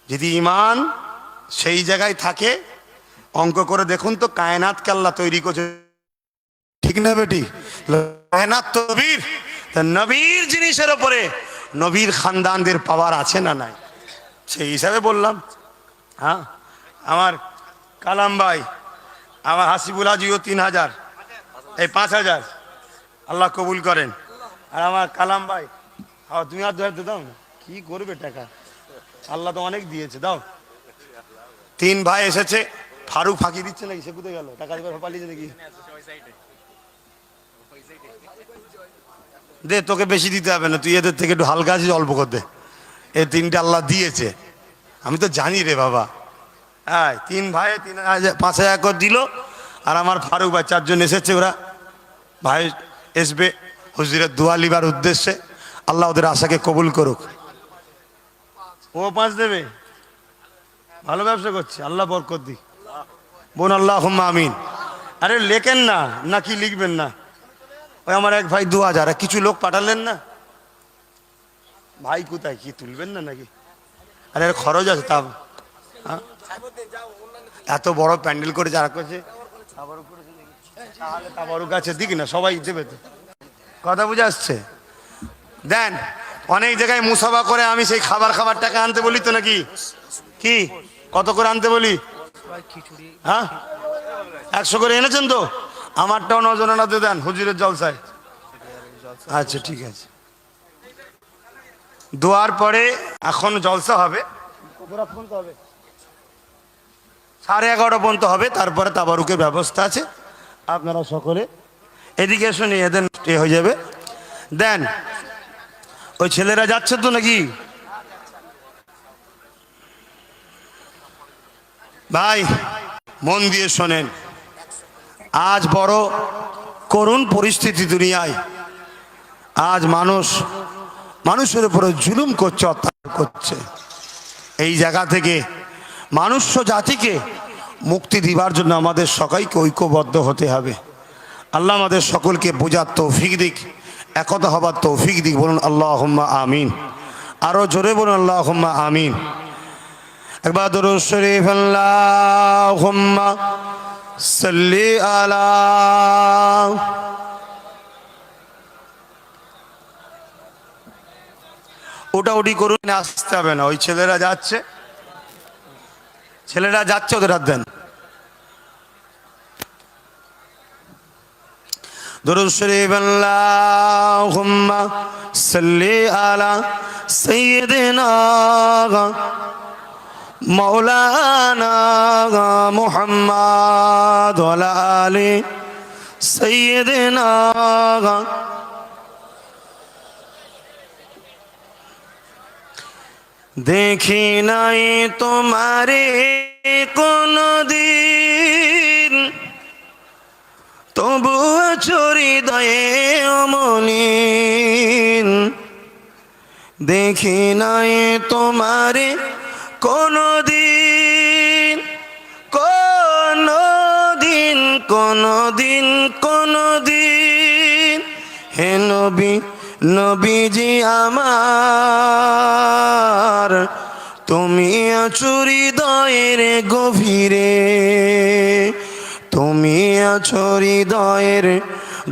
যদি ইমান সেই জায়গায় থাকে, অঙ্ক করে দেখুন তো, কায়নাতকে আল্লাহ তৈরি করছে, ঠিক না বেটি? কায়নাত তবির, নবীর জিনিসের ওপরে নবীর খানদানদের পাওয়ার আছে না নাই? সেই হিসাবে বললাম। হ্যাঁ, আমার কালাম ভাই, আমার হাসিবুল হাজিও 3,000, এই 5,000 আল্লাহ কবুল করেন। আর আমার কালাম ভাই, তুমি আর 2,000 দাও না, কি করবে টাকা, আল্লাহ তো অনেক দিয়েছে, দাও। 3 ভাই এসেছে, ফারুক ফাঁকি দিচ্ছে নাকি? সে কোথায় গেল? টাকা দিবার পালিয়েছে নাকি? দে, তোকে বেশি দিতে হবে না, তুই এদের থেকে একটু হালকা আছিস, অল্প করে দে। এই 3টে আল্লাহ দিয়েছে, আমি তো জানি রে বাবা। হ্যাঁ, 3 ভাই 5,000 করে দিল। আর আমার ফারুক ভাই 4 জন এসেছে, ওরা ভাই আসবে হুজুরের দোয়া লিবার উদ্দেশ্যে। আল্লাহ ওদের আশাকে কবুল করুক। ও 5 দেবে, ভালো ব্যবসা করছে, আল্লাহ বরকত দি। বোন আল্লাহুম্মা আমিন। আরে লেখেন না, নাকি লিখবেন না? ওই আমার এক ভাই 2,000, কিছু লোক পাঠালেন না ভাই, কোথায় কি তুলবেন না নাকি? আরে খরচ আছে তা। এত বড় প্যান্ডেল করে যারা করছে, তাবারুক আছে, দিক না, সবাই দেবে তো। কথা বুঝে আসছে? দেন, অনেক জায়গায় মুসাফা করে আমি সেই খাবার টাকা আনতে বলি তো নাকি? কি কত করে আনতে বলি? হ্যাঁ, 100 করে এনেছেন তো? আমারটাও নজরানাতে দেন হুজুরের জলসায়। আচ্ছা ঠিক আছে। দোয়ার পরে এখন জলসা হবে, 11:30 পর্যন্ত হবে, তারপরে তাবারুকের ব্যবস্থা আছে। আপনারা সকলে এদিকে শুনি, এদের হয়ে যাবে। দেন, ওই ছেলেরা যাচ্ছে তো নাকি? ভাই মন দিয়ে শোনেন, আজ বড় করুণ পরিস্থিতি দুনিয়ায়। আজ মানুষের উপরে জুলুম করছে, অত্যাচার করছে। এই জায়গা থেকে মানুষ জাতিকে মুক্তি দিবার জন্য আমাদের সবাইকে ঐক্যবদ্ধ হতে হবে। আল্লাহ আমাদের সকলকে বোঝার তৌফিক দিক, একতা হবার তৌফিক দিক। বলুন আল্লাহুম্মা আমিন। আরো জোরে বলুন আল্লাহুম্মা আমিন। একবার দরুদ শরীফ, আল্লাহুম্মা সাল্লি আলা। ওটা করুন, আসতে হবে না। ওই ছেলেরা যাচ্ছে, ওদের হাত দেন। দরুদ শরীফ, আল্লাহুম্মা সাল্লি আলা সাইয়্যিদিনা মাওলানা মুহাম্মদ ওয়া আলা আলি সাইয়্যিদিনা। দেখি নাই তোমারে কোনদিন, তবু হৃদয়ে অমলিন। দেখি নাই তোমারে কোনদিন, কোনদিন। হে নবী, নবীজি আমার, তুমি আছো হৃদয়ের গভীরে, তুমি আছো হৃদয়ের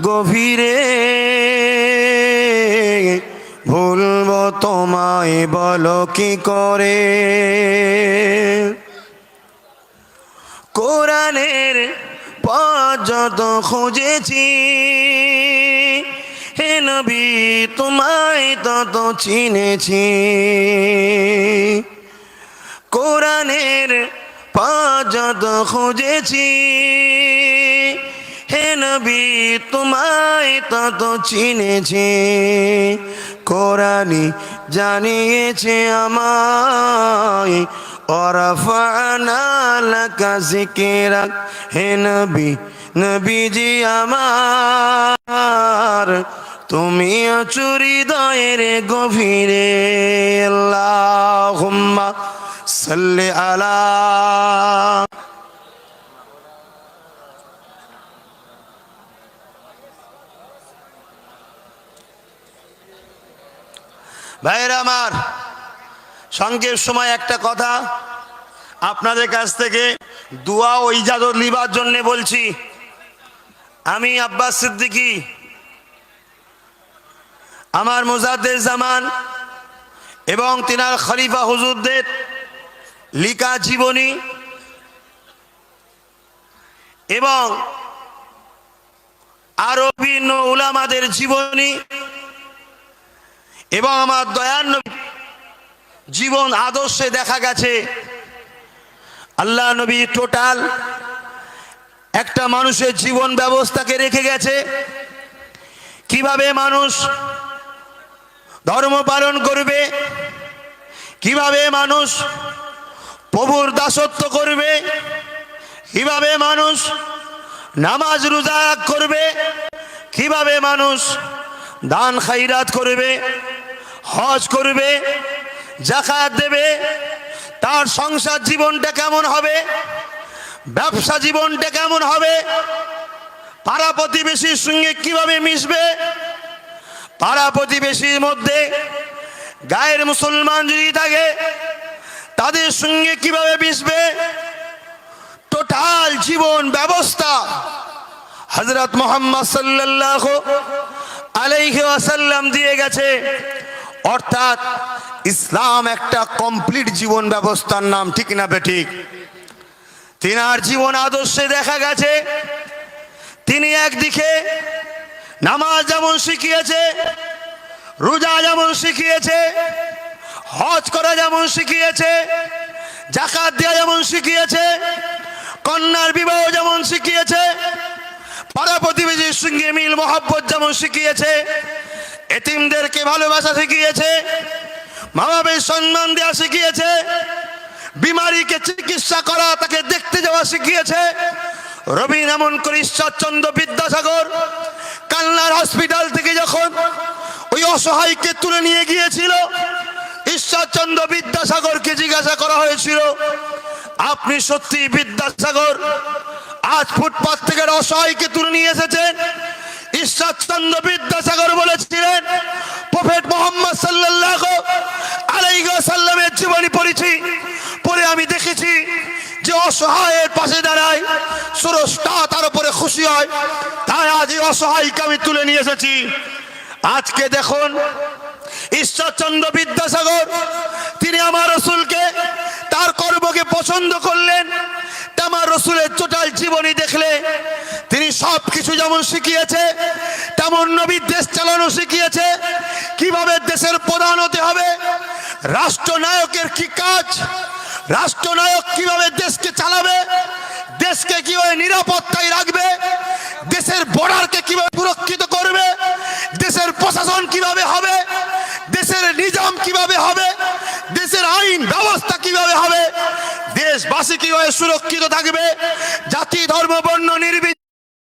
গভীরে। ভুলবো তোমায় বলো কি করে? কোরআনের পথ যত খুঁজেছি, হে নবী তোমায় তত চিনেছি। কোরআনের পথ যত খুঁজেছি, হে নবী তোমায় তত চিনেছি। কোরআনই জানিয়েছে আমায়, ওয়ারাফা'না লাকা যিকরাক। হে নবী, নবীজি আমার, তুমি আছো হৃদয়ের গভীরে আল্লাহুম্মা সাল্লি আলা। ভাইরা আমার, সংক্ষেপ সময় একটা কথা আপনাদের কাছ থেকে দোয়া ও ইজাজত লিবার জন্য বলছি। আমি আব্বাস সিদ্দিকী আমার মুজাদ্দেদ জামান এবং তিনার খলিফা হুজুরদের লিখা জীবনী এবং আরো বিভিন্ন উলামাদের জীবনী এবং আমার দয়ার নবী জীবন আদর্শে দেখা গেছে আল্লাহ নবী টোটাল একটা মানুষের জীবন ব্যবস্থাকে রেখে গেছে। কিভাবে মানুষ ধর্ম পালন করবে, কিভাবে মানুষ প্রভুর দাসত্ব করবে, কিভাবে মানুষ নামাজ রোজা করবে, কিভাবে মানুষ দান খায়রাত করবে, হজ করবে, যাকাত দেবে, তার সংসার জীবনটা কেমন হবে, ব্যবসা জীবনটা কেমন হবে, পাড়া প্রতিবেশীর সঙ্গে কিভাবে মিশবে, পাড়া প্রতিবেশীর মধ্যে গায়ের মুসলমান যদি থাকে তাদের সঙ্গে কিভাবে মিশবে, টোটাল জীবন ব্যবস্থা হযরত মুহাম্মদ সাল্লাল্লাহু আলাইহি ওয়াসাল্লাম দিয়ে গেছে। অর্থাৎ ইসলাম একটা কমপ্লিট জীবন ব্যবস্থার নাম, ঠিক না বেঠিক? তিনার জীবন আদর্শে দেখা গেছে তিনি একদিকে নামাজ যেমন শিখিয়েছে, রোজা যেমন শিখিয়েছে, হজ করা যেমন শিখিয়েছে, যাকাত দেওয়া যেমন শিখিয়েছে, কন্যার বিবাহ যেমন শিখিয়েছে, পাড়া প্রতিবেশীর সঙ্গে মিল মহব্বত যেমন শিখিয়েছে, এতিমদেরকে ভালোবাসা শিখিয়েছে, মা বাবার সম্মান দেওয়া শিখিয়েছে, বিমারিকে চিকিৎসা করা তাকে দেখতে যাওয়া শিখিয়েছে। রবীন এমন করে ঈশ্বরচন্দ্র বিদ্যাসাগর কালনার হসপিটাল থেকে যখন ওই অসহায়কে তুলে নিয়ে গিয়েছিল, ঈশ্বরচন্দ্র বিদ্যাসাগরকে জিজ্ঞাসা করা হয়েছিল, আপনি সত্যি বিদ্যাসাগর আজ ফুটপাত থেকে অসহায়কে তুলে নিয়ে এসেছেন? ঈশ্বরচন্দ্র বিদ্যাসাগর বলেছিলেন, প্রফেট মুহাম্মদ সাল্লাল্লাহু আলাইহি ওয়াসাল্লামের জীবনী পড়েছি, পরে আমি দেখেছি যে অসহায়ের পাশে দাঁড়ায় স্রষ্টা তার উপরে খুশি হয়, তাই আজ এই অসহায়কে আমি তুলে নিয়ে এসেছি। আজকে দেখুন ঈশ্বরচন্দ্র বিদ্যাসাগর তিনি আমার রাসূলকে তার কর্মকে পছন্দ করলেন। আমার রাসূলের টোটাল জীবনী দেখলে তিনি সব কিছু যেমন শিখিয়েছে তেমন নবীর দেশ চালানো শিখিয়েছে, কিভাবে দেশের প্রধান হতে হবে, রাষ্ট্রনায়কের কি কাজ, রাষ্ট্রনায়ক কিভাবে দেশকে চালাবে, দেশকে কিভাবে নিরাপত্তায় রাখবে, দেশের বর্ডারকে কিভাবে সুরক্ষিত করবে, দেশের প্রশাসন কিভাবে হবে, দেশের নিজাম কিভাবে হবে, দেশের আইন ব্যবস্থা কিভাবে হবে, দেশবাসী কিভাবে সুরক্ষিত থাকবে, জাতি ধর্ম বর্ণ নির্বিশেষে